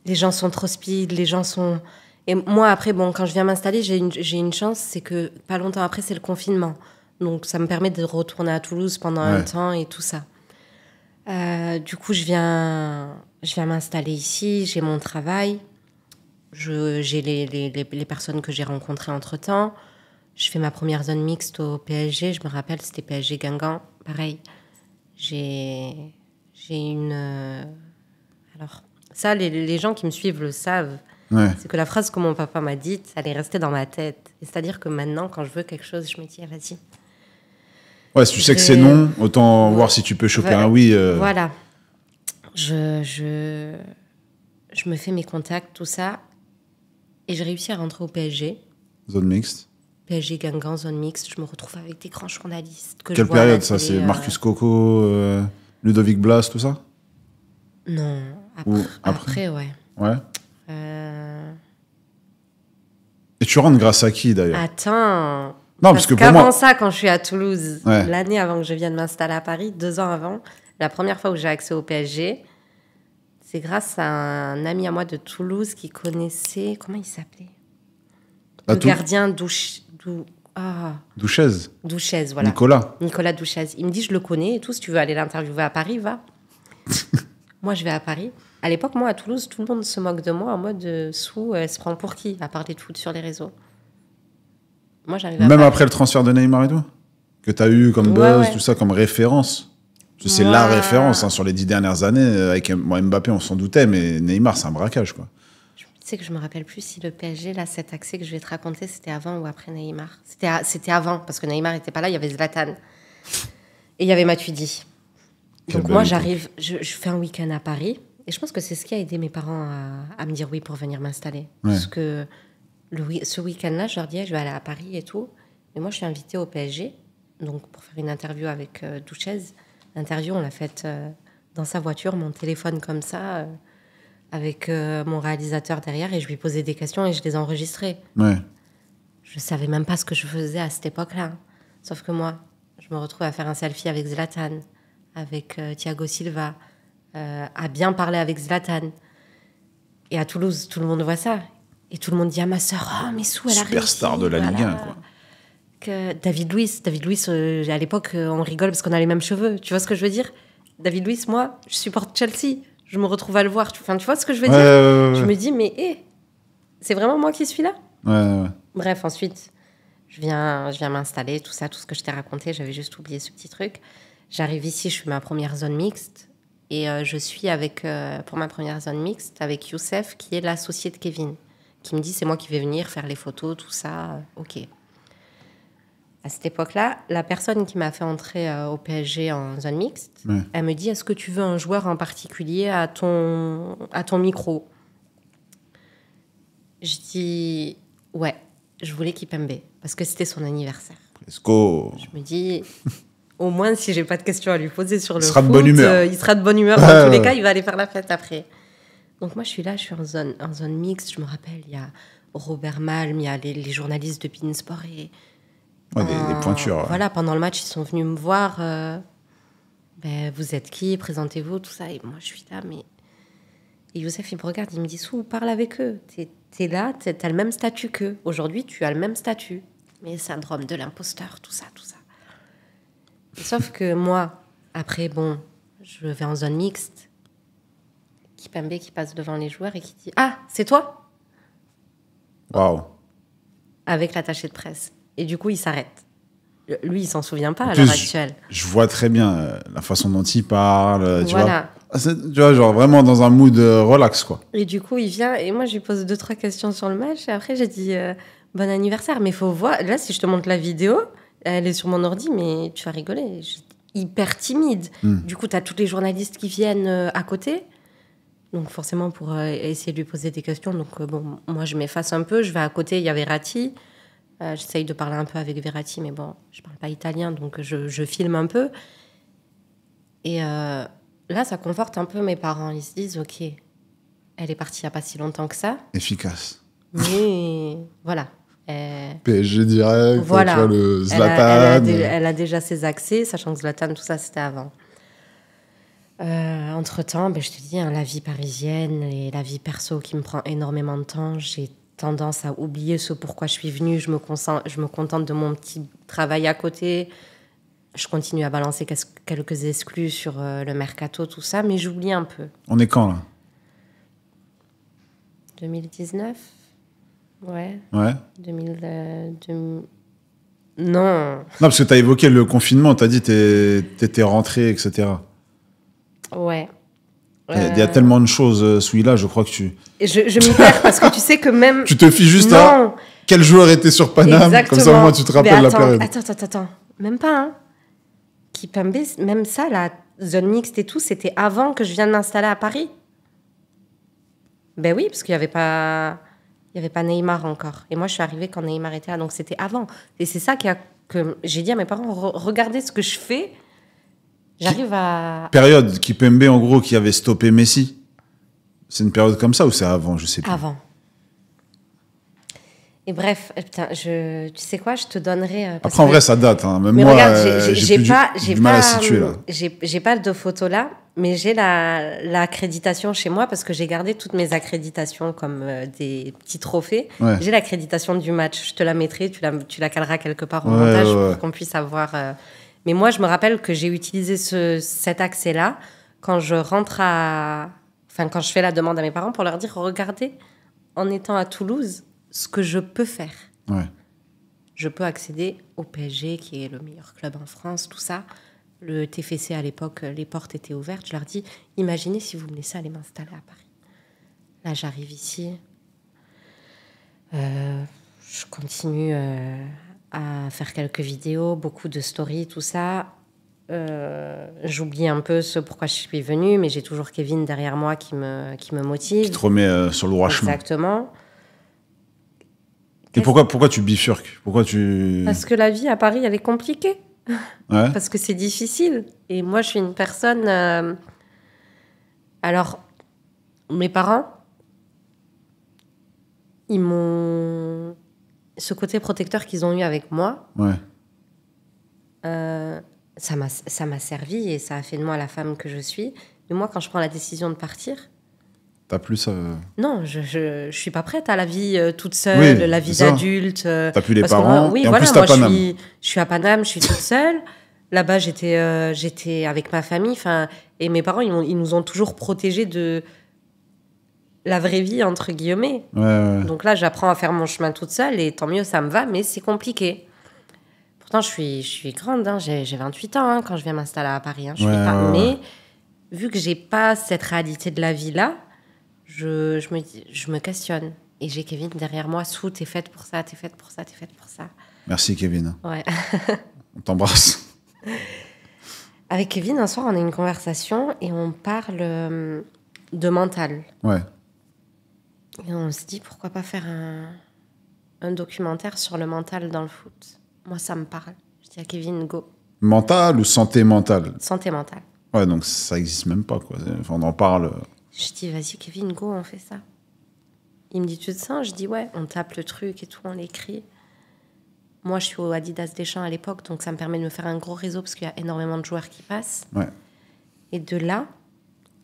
Les gens sont trop speed, les gens sont... Et moi, après, bon, quand je viens m'installer, j'ai une chance, c'est que pas longtemps après, c'est le confinement. Donc, ça me permet de retourner à Toulouse pendant un temps et tout ça. Du coup, je viens m'installer ici, j'ai mon travail, j'ai les personnes que j'ai rencontrées entre-temps. Je fais ma première zone mixte au PSG, je me rappelle, c'était PSG Guingamp. Pareil, j'ai une... Alors, ça, les gens qui me suivent le savent. Ouais. C'est que la phrase que mon papa m'a dite, elle est restée dans ma tête. Et c'est-à-dire que maintenant, quand je veux quelque chose, je me dis, ah, vas-y. Ouais, si tu sais que c'est non, autant voir si tu peux choper un oui. Voilà. Je me fais mes contacts, tout ça. Et j'ai réussi à rentrer au PSG. Zone mixte. PSG Guingamp, zone mixte. Je me retrouve avec des grands journalistes. Quelle période, ça? C'est Marcus Coco, Ludovic Blas, tout ça? Non. Après, ouais. Ouais. Et tu rentres grâce à qui, d'ailleurs? Attends. Non, parce que pour qu'avant moi... ça, quand je suis à Toulouse, Ouais. l'année avant que je vienne m'installer à Paris, 2 ans avant, la première fois où j'ai accès au PSG, c'est grâce à un ami à moi de Toulouse qui connaissait... Comment il s'appelait? Le gardien Douchez, voilà. Nicolas Douchez. Il me dit, je le connais et tout, si tu veux aller l'interviewer à Paris, va. Moi, je vais à Paris. À l'époque, moi, à Toulouse, tout le monde se moque de moi en mode Sou, elle se prend pour qui à parler de foot sur les réseaux. Moi, j'arrive à Même Paris. après le transfert de Neymar et tout? Que tu as eu comme buzz, tout ça, comme référence? Parce que c'est la référence sur les 10 dernières années. Avec Mbappé, on s'en doutait, mais Neymar, c'est un braquage, quoi. Tu sais que je me rappelle plus si le PSG, là, cet accès que je vais te raconter, c'était avant ou après Neymar. C'était avant, parce que Neymar n'était pas là, il y avait Zlatan. Et il y avait Matuidi. Donc moi, j'arrive, je fais un week-end à Paris. Et je pense que c'est ce qui a aidé mes parents à me dire oui pour venir m'installer. Ouais. Parce que ce week-end-là, je leur disais, je vais aller à Paris et tout. Mais moi, je suis invitée au PSG, donc pour faire une interview avec Douchez. L'interview, on l'a faite dans sa voiture, mon téléphone comme ça, avec mon réalisateur derrière. Et je lui posais des questions et je les enregistrais. Ouais. Je ne savais même pas ce que je faisais à cette époque-là. Sauf que moi, je me retrouve à faire un selfie avec Zlatan, avec Thiago Silva, à bien parler avec Zlatan. Et à Toulouse, tout le monde voit ça. Et tout le monde dit à ma sœur, oh, mais Sou, elle a réussi. Superstar de la Ligue 1, quoi. Que David Luiz, à l'époque, on rigole parce qu'on a les mêmes cheveux. Tu vois ce que je veux dire? David Luiz, moi, je supporte Chelsea. Je me retrouve à le voir. Enfin, tu vois ce que je veux dire? Je me dis, mais c'est vraiment moi qui suis là? Ouais. Bref, ensuite, je viens m'installer, tout ça, tout ce que je t'ai raconté. J'avais juste oublié ce petit truc. J'arrive ici, je fais ma première zone mixte. Et je suis pour ma première zone mixte avec Youssef, qui est l'associé de Kevin, qui me dit, c'est moi qui vais venir faire les photos, tout ça. OK. À cette époque-là, la personne qui m'a fait entrer au PSG en zone mixte, elle me dit, est-ce que tu veux un joueur en particulier à ton micro? Je dis, ouais, je voulais Kimpembe, parce que c'était son anniversaire. Let's go. Je me dis, au moins, si j'ai pas de questions à lui poser sur le foot, il sera de bonne humeur. Il sera de bonne humeur. Dans tous les cas, il va aller faire la fête après. Donc moi, je suis en zone mixte. Je me rappelle, il y a Robert Malm, il y a les journalistes de Beansport et... Ouais, des pointures. Voilà, pendant le match, ils sont venus me voir. Vous êtes qui? Présentez-vous, tout ça. Et moi, je suis là, mais... Et Youssef, il me regarde, il me dit, Sou, parle avec eux. T'es là, t'as le même statut qu'eux. Aujourd'hui, tu as le même statut. Mais syndrome de l'imposteur, tout ça. Et sauf que moi, après, je vais en zone mixte. Kimpembe qui passe devant les joueurs et qui dit, ah, c'est toi? Waouh. Avec l'attaché de presse. Et du coup, il s'arrête. Lui, il s'en souvient pas à l'heure actuelle. Je vois très bien la façon dont il parle. Voilà. Tu vois, genre vraiment dans un mood relax, quoi. Et du coup, il vient et moi, je lui pose 2-3 questions sur le match. Et après, j'ai dit bon anniversaire. Mais il faut voir. Là, si je te montre la vidéo, elle est sur mon ordi, mais tu vas rigoler. hyper timide. Du coup, tu as tous les journalistes qui viennent à côté. Donc forcément, pour essayer de lui poser des questions. Donc bon, moi, je m'efface un peu. Je vais à côté, il y a Verratti. J'essaye de parler un peu avec Verratti, mais bon, je parle pas italien, donc je filme un peu. Et là, ça conforte un peu mes parents. Ils se disent, OK, elle est partie il n'y a pas si longtemps que ça. Efficace. Mais voilà. PSG direct, Voilà. tu vois, le Zlatan. Elle a déjà ses accès, sachant que Zlatan, tout ça, c'était avant. Entre-temps, je te dis, hein, la vie parisienne et la vie perso qui me prend énormément de temps, j'ai tendance à oublier ce pourquoi je suis venue. Je me contente de mon petit travail à côté. Je continue à balancer quelques exclus sur le mercato, tout ça, mais j'oublie un peu. On est quand, là? 2019 ? Ouais. 2000... Non. Non, parce que tu as évoqué le confinement, tu as dit que tu étais rentré, etc. Ouais. Il y a tellement de choses, celui-là, je crois que tu... Je m'y perds parce que tu sais que même... Tu te fies juste à quel joueur était sur Paname. Exactement. Comme ça, au moins, tu te rappelles la période. Attends. Même pas, hein. Kimpembe, même ça, la zone mixte et tout, c'était avant que je vienne m'installer à Paris. Ben oui, parce qu'il n'y avait pas Neymar encore. Et moi, je suis arrivée quand Neymar était là, donc c'était avant. Et c'est ça que j'ai dit à mes parents, regardez ce que je fais. J'arrive à... Période Kimpembe, en gros, qui avait stoppé Messi. C'est une période comme ça ou c'est avant? Je sais plus. Avant. Et bref, putain, tu sais quoi, je te donnerai... Après, en vrai, ça date. Hein. Même mais moi, regarde, j'ai du mal à situer, là. J'ai pas de photos là, mais j'ai l'accréditation chez moi parce que j'ai gardé toutes mes accréditations comme des petits trophées. Ouais. J'ai l'accréditation du match. Je te la mettrai, tu la caleras quelque part au montage pour qu'on puisse avoir... Mais moi, je me rappelle que j'ai utilisé cet accès-là quand je rentre quand je fais la demande à mes parents pour leur dire, regardez, en étant à Toulouse, ce que je peux faire. Ouais. Je peux accéder au PSG, qui est le meilleur club en France, tout ça. Le TFC, à l'époque, les portes étaient ouvertes. Je leur dis, imaginez si vous me laissez aller m'installer à Paris. Là, j'arrive ici. Je continue à faire quelques vidéos, beaucoup de stories, tout ça. J'oublie un peu ce pourquoi je suis venue, mais j'ai toujours Kevin derrière moi qui me motive. Qui te remet sur le droit chemin. Exactement. Et pourquoi tu bifurques? Parce que la vie à Paris, elle est compliquée. Ouais. Parce que c'est difficile. Et moi, je suis une personne... Alors, mes parents, ils m'ont... Ce côté protecteur qu'ils ont eu avec moi, ça m'a servi et ça a fait de moi la femme que je suis. Mais moi, quand je prends la décision de partir... T'as plus ça... Non, je suis pas prête à la vie toute seule, la vie d'adulte. T'as plus les parents. Moi, et en plus, t'as Paname. Je suis à Paname, je suis toute seule. Là-bas, j'étais avec ma famille. Et mes parents, ils nous ont toujours protégés de la vraie vie, entre guillemets. Ouais. Donc là, j'apprends à faire mon chemin toute seule et tant mieux, ça me va, mais c'est compliqué. Pourtant, je suis grande, hein, j'ai 28 ans quand je viens m'installer à Paris. Hein, mais vu que j'ai pas cette réalité de la vie-là, je me questionne. Et j'ai Kevin derrière moi, t'es faite pour ça, t'es faite pour ça, t'es faite pour ça. Merci, Kevin. Ouais. On t'embrasse. Avec Kevin, un soir, on a une conversation et on parle de mental. Ouais. Et on se dit, pourquoi pas faire un documentaire sur le mental dans le foot. Moi, ça me parle. Je dis à Kevin, go. Mental ou santé mentale? Santé mentale. Ouais, donc ça existe même pas, quoi. Enfin, on en parle... Je dis, vas-y, Kevin, go, on fait ça. Il me dit, tu te sens? Je dis, ouais, on tape le truc et tout, on l'écrit. Moi, je suis au Adidas Deschamps à l'époque, donc ça me permet de me faire un gros réseau parce qu'il y a énormément de joueurs qui passent. Ouais. Et de là,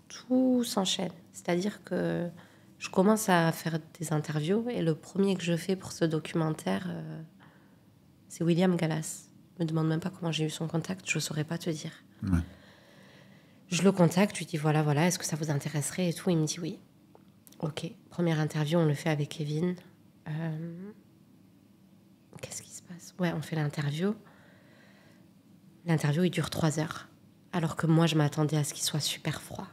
tout s'enchaîne. C'est-à-dire que je commence à faire des interviews et le premier que je fais pour ce documentaire, c'est William Gallas. Je me demande même pas comment j'ai eu son contact, je saurais pas te dire. Ouais. Je le contacte, je lui dis voilà, est-ce que ça vous intéresserait et tout. Il me dit oui. Ok, première interview, on le fait avec Kevin. Qu'est-ce qui se passe? Ouais, on fait l'interview. L'interview, il dure 3 heures. Alors que moi, je m'attendais à ce qu'il soit super froid.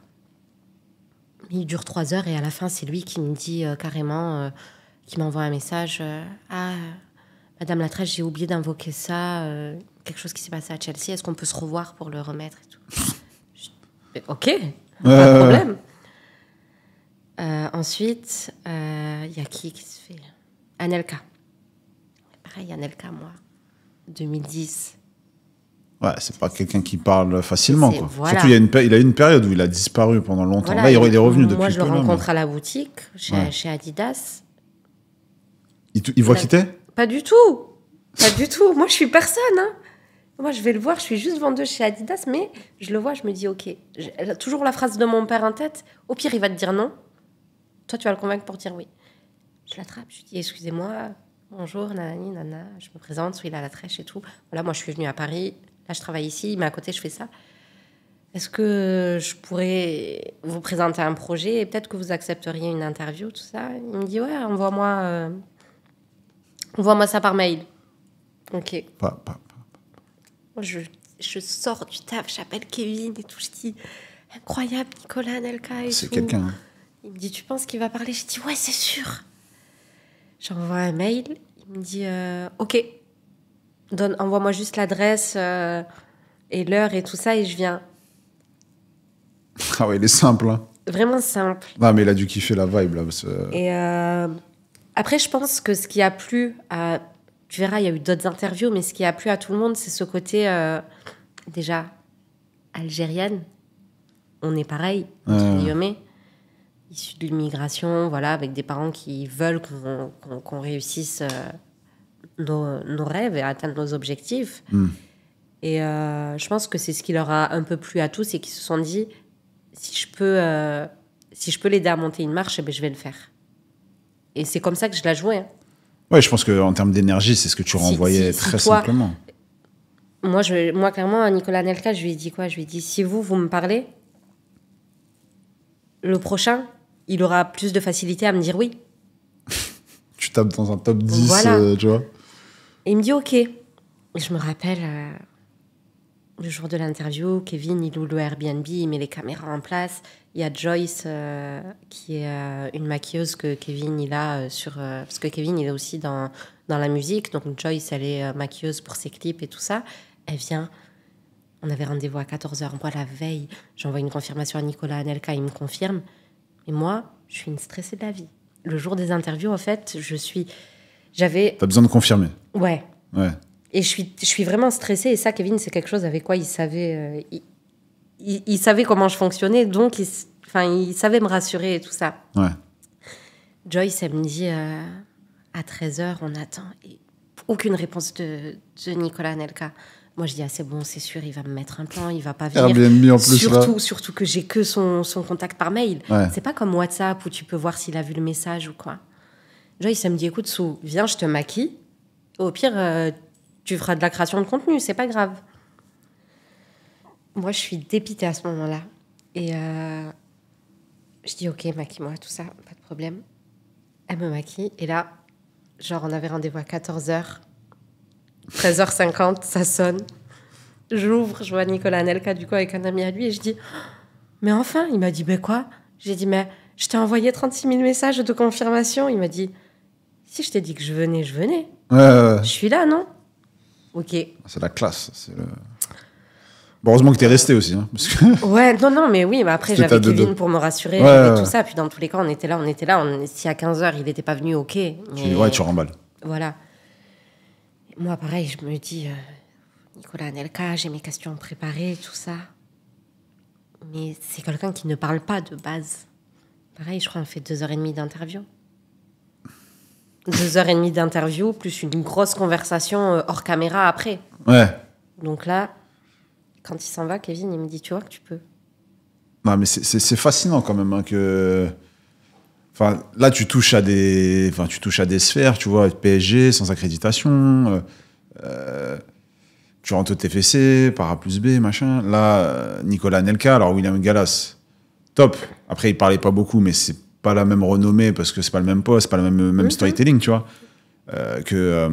Mais il dure 3 heures et à la fin, c'est lui qui me dit carrément, qui m'envoie un message. Madame Latresse, j'ai oublié d'invoquer ça. quelque chose qui s'est passé à Chelsea, est-ce qu'on peut se revoir pour le remettre et tout. Ok, pas de problème. Ensuite, il y a qui se fait? Anelka. Pareil, Anelka, moi. 2010. Ouais, c'est pas quelqu'un qui parle facilement, quoi. Voilà. Surtout, il a eu une période où il a disparu pendant longtemps. Voilà, là, il est revenu depuis peu. Moi, je le rencontre mais... à la boutique, chez Adidas. Il voit qui t'es? Pas du tout. Pas du tout. Moi, je suis personne. Hein. Moi, je vais le voir. Je suis juste vendeuse chez Adidas, mais je le vois, je me dis, OK. J'ai toujours la phrase de mon père en tête. Au pire, il va te dire non. Toi, tu vas le convaincre pour dire oui. Je l'attrape. Je lui dis, excusez-moi, bonjour, nanani, nana. Je me présente, Souila Latrèche et tout. Voilà, moi, je suis venue à Paris. Là, je travaille ici, mais à côté, je fais ça. Est-ce que je pourrais vous présenter un projet et peut-être que vous accepteriez une interview, tout ça? Il me dit, ouais, envoie-moi ça par mail. OK. Moi, je sors du taf, j'appelle Kevin et tout. Je dis, incroyable, Nicolas Anelka et c'est tout. Quelqu'un. Il me dit, tu penses qu'il va parler? Je dis, ouais, c'est sûr. J'envoie un mail. Il me dit, OK. Envoie-moi juste l'adresse et l'heure et tout ça et je viens. Ah ouais, il est simple. Hein. Vraiment simple. Non, mais il a dû kiffer la vibe. Là, Et après, je pense que ce qui a plu à... Tu verras, il y a eu d'autres interviews, mais ce qui a plu à tout le monde, c'est ce côté, déjà, algérienne. On est pareil, entre guillemets. Issus de l'immigration, voilà, avec des parents qui veulent qu'on réussisse nos rêves et atteindre nos objectifs. Et je pense que c'est ce qui leur a un peu plu à tous et qui se sont dit, si je peux l'aider à monter une marche, eh bien, je vais le faire. Et c'est comme ça que je la jouais. Hein. Ouais, je pense qu'en termes d'énergie, c'est ce que tu renvoyais très simplement. Moi, clairement, à Nicolas Anelka, je lui ai dit quoi? Je lui ai dit, si vous me parlez, le prochain, il aura plus de facilité à me dire oui. Tu tapes dans un top 10, voilà. Tu vois. Et il me dit OK. Et je me rappelle, le jour de l'interview, Kevin, il loue le Airbnb, il met les caméras en place. Il y a Joyce, qui est une maquilleuse que Kevin, il a parce que Kevin, il est aussi dans la musique. Donc Joyce, elle est maquilleuse pour ses clips et tout ça. Elle vient... On avait rendez-vous à 14h. Moi, la veille, j'envoie une confirmation à Nicolas Anelka, il me confirme. Et moi, je suis une stressée de la vie. Le jour des interviews, en fait, T'as besoin de confirmer. Ouais. Ouais. Et je suis vraiment stressée. Et ça, Kevin, c'est quelque chose avec quoi il savait... il savait comment je fonctionnais, donc il savait me rassurer et tout ça. Ouais. Joyce, elle me dit, à 13h, on attend. Et aucune réponse de Nicolas Anelka. Moi, je dis, c'est bon, c'est sûr, il va me mettre un plan, il va pas venir. Airbnb en plus, surtout que j'ai que son contact par mail. Ouais. C'est pas comme WhatsApp où tu peux voir s'il a vu le message ou quoi. Joyce, elle me dit, écoute, Sou, viens, je te maquille. Au pire, tu feras de la création de contenu, c'est pas grave. Moi, je suis dépitée à ce moment-là. Et je dis, OK, maquille-moi, tout ça, pas de problème. Elle me maquille. Et là, on avait rendez-vous à 14h. 13h50, ça sonne. J'ouvre, je vois Nicolas Anelka, du coup, avec un ami à lui, et je dis, mais enfin, il m'a dit, ben quoi? J'ai dit, mais je t'ai envoyé 36 000 messages de confirmation. Il m'a dit, si je t'ai dit que je venais, je venais. Ouais. Je suis là, non? OK. C'est la classe. Bon, heureusement que t'es resté aussi. Hein, parce que... Ouais, non, mais oui, mais après, j'avais Kevin pour me rassurer, et tout ça. Puis dans tous les cas, on était là. Si à 15h, il n'était pas venu, OK. Mais... tu remballes. Voilà. Moi, pareil, je me dis, Nicolas Anelka, j'ai mes questions préparées, tout ça. Mais c'est quelqu'un qui ne parle pas de base. Pareil, je crois qu'on fait 2h30 d'interview. 2h30 d'interview, plus une grosse conversation hors caméra après. Ouais. Donc là, quand il s'en va, Kevin, il me dit, tu vois que tu peux. Non, mais c'est fascinant quand même, hein, que... Enfin, là, tu touches à des sphères, tu vois, PSG, sans accréditation, tu rentres au TFC, par A plus B, machin. Là, Nicolas Anelka, alors William Gallas, top. Après, il parlait pas beaucoup, mais c'est pas la même renommée, parce que c'est pas le même poste, c'est pas le même storytelling, tu vois, que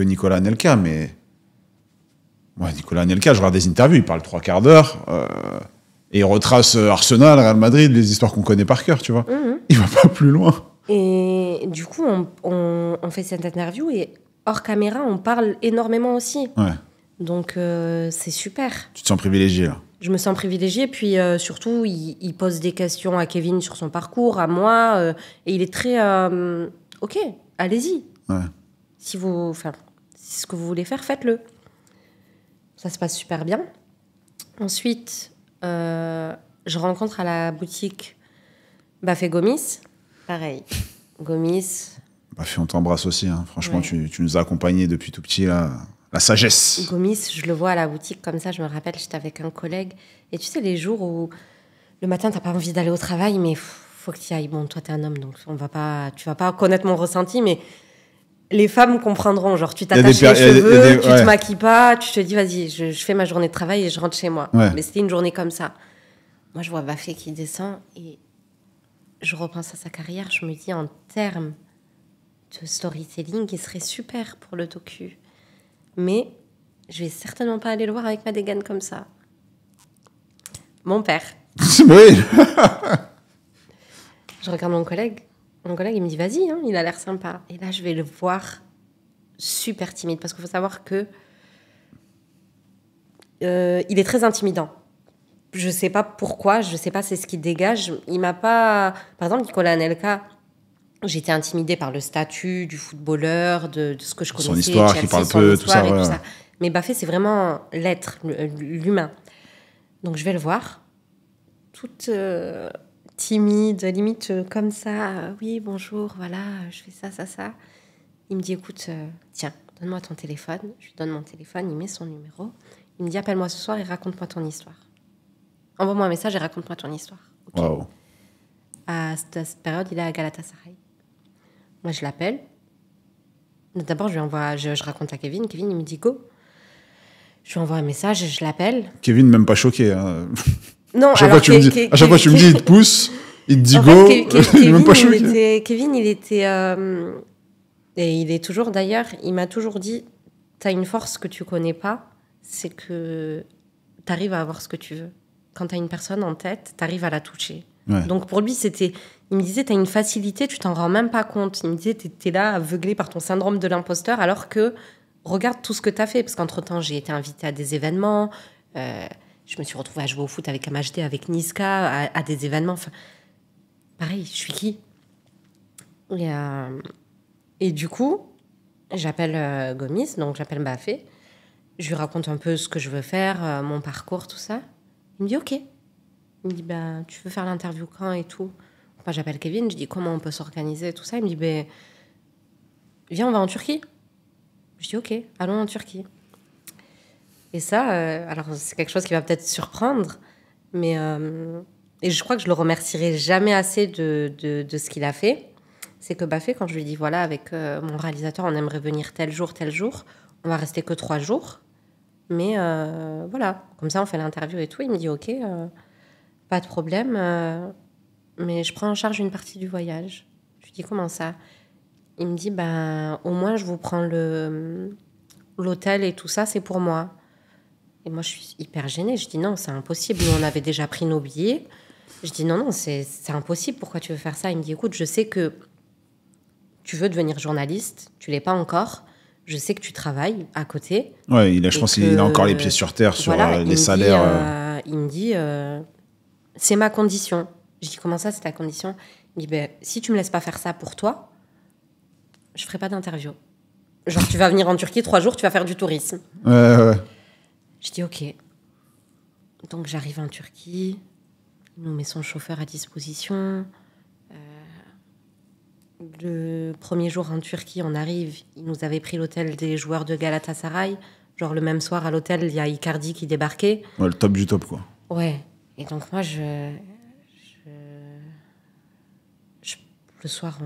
Nicolas Anelka. Mais moi, Nicolas Anelka, je regarde des interviews, il parle 3 quarts d'heure, et il retrace Arsenal, Real Madrid, les histoires qu'on connaît par cœur, tu vois. Il va pas plus loin. Et du coup, on fait cette interview et hors caméra, on parle énormément aussi. Ouais. Donc, c'est super. Tu te sens privilégié, là. Je me sens privilégiée. Puis, surtout, il pose des questions à Kevin sur son parcours, à moi. Et il est très... OK, allez-y. Ouais. Si c'est ce que vous voulez faire, faites-le. Ça se passe super bien. Ensuite, je rencontre à la boutique Bafé Gomis. Pareil. Gomis. Bafé, on t'embrasse aussi. Hein. Franchement, Ouais. tu nous as accompagnés depuis tout petit, là. La sagesse. Gomis, je le vois à la boutique comme ça. Je me rappelle, j'étais avec un collègue. Et tu sais, les jours où le matin, t'as pas envie d'aller au travail, mais faut que tu y ailles. Bon, toi, t'es un homme, donc tu vas pas connaître mon ressenti, mais les femmes comprendront. Genre, tu t'attaches les cheveux, tu te maquilles pas, tu te dis, vas-y, je fais ma journée de travail et je rentre chez moi. Ouais. Mais c'était une journée comme ça. Moi, je vois Bafé qui descend et je repense à sa carrière. Je me dis, en termes de storytelling, il serait super pour le docu. Mais je vais certainement pas aller le voir avec ma dégaine comme ça. Mon père. Oui. Je regarde mon collègue. Mon collègue, il me dit, vas-y, hein, il a l'air sympa. Et là, je vais le voir super timide. Parce qu'il faut savoir que il est très intimidant. Je sais pas pourquoi, je sais pas c'est ce qu'il dégage. Il m'a pas... Par exemple, Nicolas Anelka, j'étais intimidée par le statut du footballeur, de ce que je connaissais. Son histoire, Chelsea, qui parle son peu, histoire tout ça. et Ouais. tout ça. Mais Bafé, c'est vraiment l'être, l'humain. Donc, je vais le voir, toute timide, limite comme ça. Oui, bonjour, voilà, je fais ça. Il me dit, écoute, tiens, donne-moi ton téléphone. Je lui donne mon téléphone, il met son numéro. Il me dit, appelle-moi ce soir et raconte-moi ton histoire. Envoie-moi un message et raconte-moi ton histoire. Okay. Wow. À cette période, il est à Galatasaray. Moi, je l'appelle. D'abord, je raconte à Kevin. Kevin, il me dit go. Je lui envoie un message, je l'appelle. Kevin, même pas choqué. Hein. Non, à chaque fois, tu me dis, il te pousse, il te dit en go. Fait, il est même pas choqué. Kevin, il était. Et il est toujours, d'ailleurs, il m'a toujours dit, t'as une force que tu connais pas, c'est que t'arrives à avoir ce que tu veux. Quand t'as une personne en tête, t'arrives à la toucher. Ouais. Donc pour lui, il me disait, t'as une facilité, tu t'en rends même pas compte. Il me disait, t'es là, aveuglé par ton syndrome de l'imposteur, alors que regarde tout ce que t'as fait. Parce qu'entre-temps, j'ai été invitée à des événements, je me suis retrouvée à jouer au foot avec MHD, avec Niska, à des événements. Enfin, pareil, je suis qui ? Et du coup, j'appelle Gomis, donc j'appelle Bafé. Je lui raconte un peu ce que je veux faire, mon parcours, tout ça. Il me dit OK. Il me dit, tu veux faire l'interview quand et tout. Enfin, j'appelle Kevin, je dis comment on peut s'organiser, tout ça. Il me dit, viens, on va en Turquie. Je dis OK, allons en Turquie. Et ça, alors c'est quelque chose qui va peut-être surprendre, mais et je crois que je le remercierai jamais assez de ce qu'il a fait. C'est que Bafé, quand je lui dis voilà, avec mon réalisateur, on aimerait venir tel jour, on va rester que 3 jours. Mais voilà, comme ça on fait l'interview et tout. Il me dit ok, pas de problème, mais je prends en charge une partie du voyage. Je lui dis comment ça ? Il me dit au moins je vous prends l'hôtel et tout ça, c'est pour moi. Et moi je suis hyper gênée. Je dis non, c'est impossible. Nous on avait déjà pris nos billets. Je dis non, c'est impossible. Pourquoi tu veux faire ça ? Il me dit écoute, je sais que tu veux devenir journaliste, tu l'es pas encore. Je sais que tu travailles à côté. Ouais, je pense qu'il a encore les pieds sur terre sur les salaires. Il me dit, c'est ma condition. Je dis, comment ça, c'est ta condition ? Il me dit, si tu me laisses pas faire ça pour toi, je ferai pas d'interview. Genre, tu vas venir en Turquie 3 jours, tu vas faire du tourisme. Ouais. Je dis, ok. Donc, j'arrive en Turquie. Il nous met son chauffeur à disposition. Le premier jour en Turquie, on arrive, ils nous avaient pris l'hôtel des joueurs de Galatasaray. Genre le même soir à l'hôtel, il y a Icardi qui débarquait. Ouais, le top du top, quoi. Ouais. Et donc moi, le soir,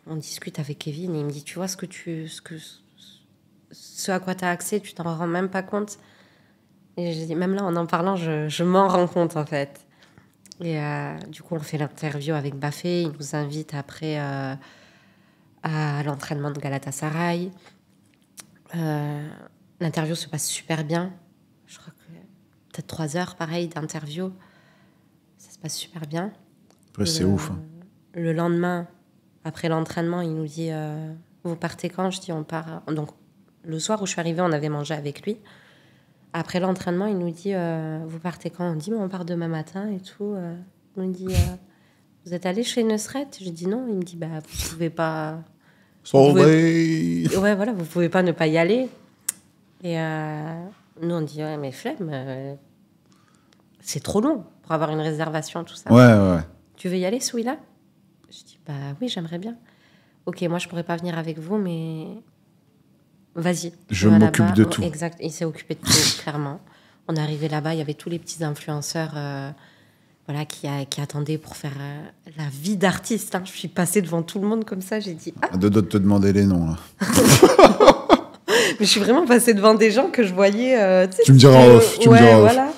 on discute avec Kevin et il me dit, tu vois ce à quoi tu as accès, tu t'en rends même pas compte. Et je dis, même là, en parlant, je m'en rends compte en fait. Et du coup, on fait l'interview avec Bafé. Il nous invite après à l'entraînement de Galatasaray. L'interview se passe super bien. Je crois que peut-être 3 heures, pareil, d'interview. Ça se passe super bien. Après, c'est ouf. Hein. Le lendemain, après l'entraînement, il nous dit vous partez quand ? Je dis on part. Donc, le soir où je suis arrivée, on avait mangé avec lui. Après l'entraînement, il nous dit vous partez quand? On dit mais on part demain matin et tout. Il me dit vous êtes allé chez Nusret? Je dis non. Il me dit bah vous pouvez pas. Ouais, voilà, vous pouvez pas ne pas y aller. Et nous on dit ouais, mais flemme, c'est trop long pour avoir une réservation tout ça. Ouais. Tu veux y aller, Souila? Je dis bah oui, j'aimerais bien. Ok, moi je pourrais pas venir avec vous, mais vas-y. Je m'occupe de tout. Exact, il s'est occupé de tout, clairement. On est arrivé là-bas, il y avait tous les petits influenceurs voilà, qui attendaient pour faire la vie d'artiste. Hein. Je suis passée devant tout le monde comme ça, j'ai dit... Ah. De te demander les noms, là. Mais je suis vraiment passée devant des gens que je voyais... tu me diras off, tu me diras off. Voilà.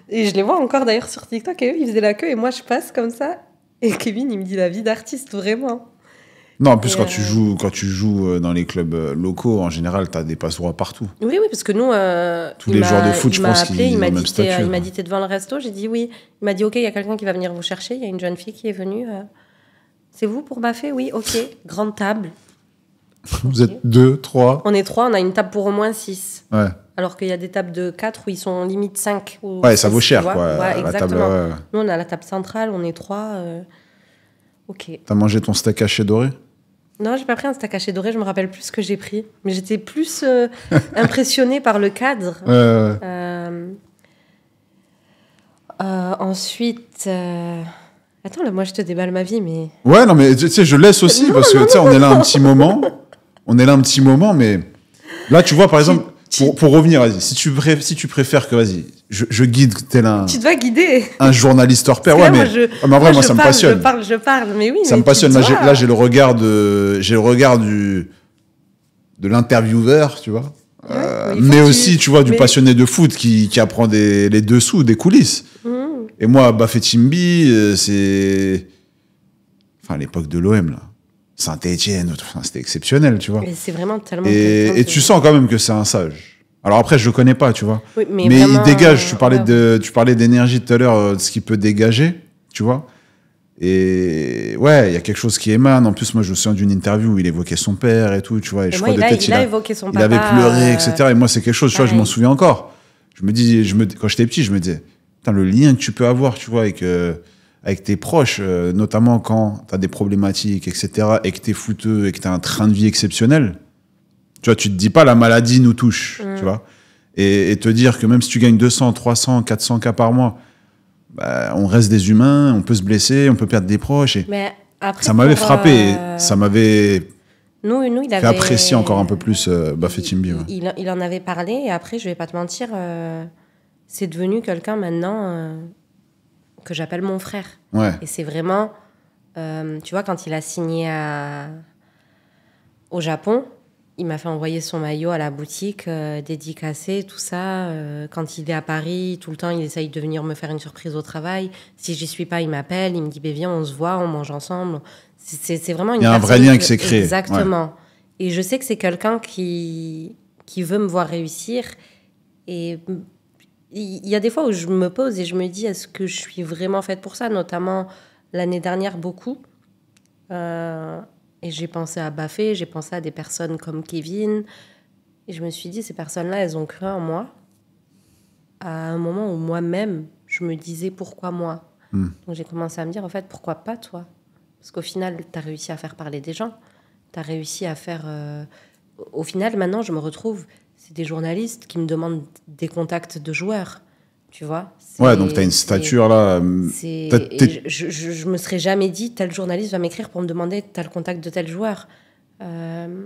Et je les vois encore d'ailleurs sur TikTok, et eux, ils faisaient la queue, et moi, je passe comme ça. Et Kevin, il me dit la vie d'artiste, vraiment. Non, en plus, quand tu joues dans les clubs locaux, en général, tu as des passe-droits partout. Oui, parce que nous... tous les joueurs de foot, je pense qu'ils ont le même statut. Il m'a dit, t'es devant le resto? J'ai dit oui. Il m'a dit, ok, il y a quelqu'un qui va venir vous chercher. Il y a une jeune fille qui est venue. C'est vous pour baffer? Oui, ok. Grande table. Vous êtes 2, 3? On est 3, on a une table pour au moins 6. Ouais. Alors qu'il y a des tables de 4 où ils sont limite 5. Ouais, ça vaut cher, quoi. Ouais, exactement. La table, Nous, on a la table centrale, on est 3. Ok. T'as mangé ton steak haché doré? Non, j'ai pas pris un steak haché doré, je me rappelle plus ce que j'ai pris. Mais j'étais plus impressionnée par le cadre. Ensuite... Attends, là, moi, je te déballe ma vie, mais... Ouais, non, mais tu sais, je laisse aussi, parce que, tu sais, on est là un petit moment. On est là un petit moment, mais... Là, tu vois, par exemple, pour revenir, vas-y, si tu préfères que, vas-y, je guide tel un... Tu dois guider. Un journaliste hors pair, ouais, mais... Mais en vrai, moi, ça me passionne. Je parle, mais oui. Ça me passionne. Là, j'ai le regard de l'intervieweur, tu vois. Mais aussi, tu vois, du passionné de foot qui apprend les dessous, des coulisses. Et moi, Bafé Timbi, c'est... Enfin, à l'époque de l'OM, là. Saint-Etienne, c'était exceptionnel, tu vois. Mais c'est vraiment tellement... Et tu sens quand même que c'est un sage. Alors après, je le connais pas, tu vois. Oui, mais il dégage. Tu parlais d'énergie tout à l'heure, de ce qu'il peut dégager, tu vois. Et ouais, il y a quelque chose qui émane. En plus, moi, je me souviens d'une interview où il évoquait son père et tout, tu vois. Et je crois de tête, il a évoqué son papa. Il avait pleuré, etc. Et moi, c'est quelque chose, tu vois, je m'en souviens encore. Je me dis, quand j'étais petit, je me disais, putain, le lien que tu peux avoir, tu vois, avec tes proches, notamment quand tu as des problématiques, etc., et que tu es fouteux et que tu as un train de vie exceptionnel, tu vois, tu te dis pas la maladie nous touche, tu vois. Et te dire que même si tu gagnes 200, 300, 400 cas par mois, bah, on reste des humains, on peut se blesser, on peut perdre des proches. Et mais après, ça m'avait frappé, ça m'avait il fait apprécier encore un peu plus Bafé Timbi. Ouais. Il en avait parlé, et après, je vais pas te mentir, c'est devenu quelqu'un maintenant que j'appelle mon frère. Ouais. Et c'est vraiment, tu vois, quand il a signé au Japon, il m'a fait envoyer son maillot à la boutique, dédicacé, tout ça. Quand il est à Paris, tout le temps, il essaye de venir me faire une surprise au travail. Si j'y suis pas, il m'appelle, il me dit, viens, on se voit, on mange ensemble. C'est vraiment une... Il y a un vrai lien qui s'est créé. Exactement. Ouais. Et je sais que c'est quelqu'un qui veut me voir réussir. Et il y a des fois où je me pose et je me dis, est-ce que je suis vraiment faite pour ça? Notamment l'année dernière, beaucoup. Et j'ai pensé à Bafé, j'ai pensé à des personnes comme Kevin. Et je me suis dit, ces personnes-là, elles ont cru en moi. À un moment où moi-même, je me disais, pourquoi moi? Donc j'ai commencé à me dire, en fait, pourquoi pas toi? Parce qu'au final, tu as réussi à faire parler des gens. Tu as réussi à faire... Au final, maintenant, je me retrouve... C'est des journalistes qui me demandent des contacts de joueurs. Tu vois? Ouais, donc tu as une stature là. Je me serais jamais dit, tel journaliste va m'écrire pour me demander tel contact de tel joueur. Je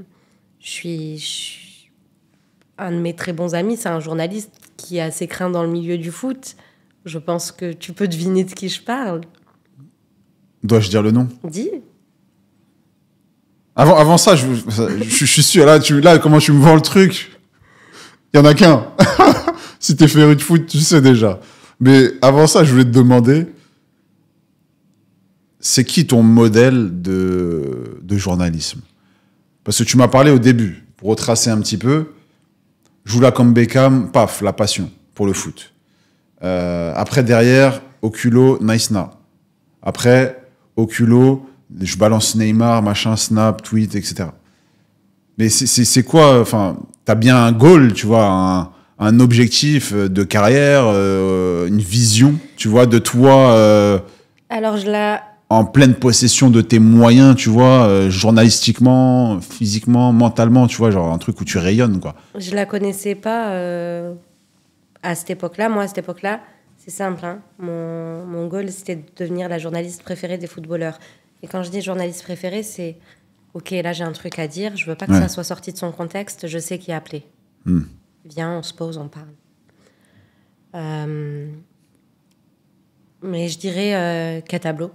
suis un de mes très bons amis, c'est un journaliste qui a ses craints dans le milieu du foot. Je pense que tu peux deviner de qui je parle. Dois-je dire le nom? Dis. Avant ça, je suis sûr, là, comment tu me vends le truc? Il y en a qu'un. Si t'es féru de foot, tu sais déjà. Mais avant ça, je voulais te demander, c'est qui ton modèle de journalisme? Parce que tu m'as parlé au début, pour retracer un petit peu, joue là comme Beckham, paf, la passion pour le foot. Après, derrière, au culot, Naïsna. Après, au culot, je balance Neymar, machin, Snap, tweet, etc. Mais c'est quoi, enfin, t'as bien un goal, tu vois, un objectif de carrière, une vision, tu vois, de toi Alors, en pleine possession de tes moyens, tu vois, journalistiquement, physiquement, mentalement, tu vois, genre un truc où tu rayonnes, quoi. je la connaissais pas à cette époque-là. Moi, à cette époque-là, c'est simple. Hein. Mon goal, c'était de devenir la journaliste préférée des footballeurs. Et quand je dis journaliste préférée, c'est ok, là j'ai un truc à dire. Je veux pas que ça soit sorti de son contexte. Je sais qui a appelé. Viens, on se pose, on parle. Mais je dirais qu'à tableau.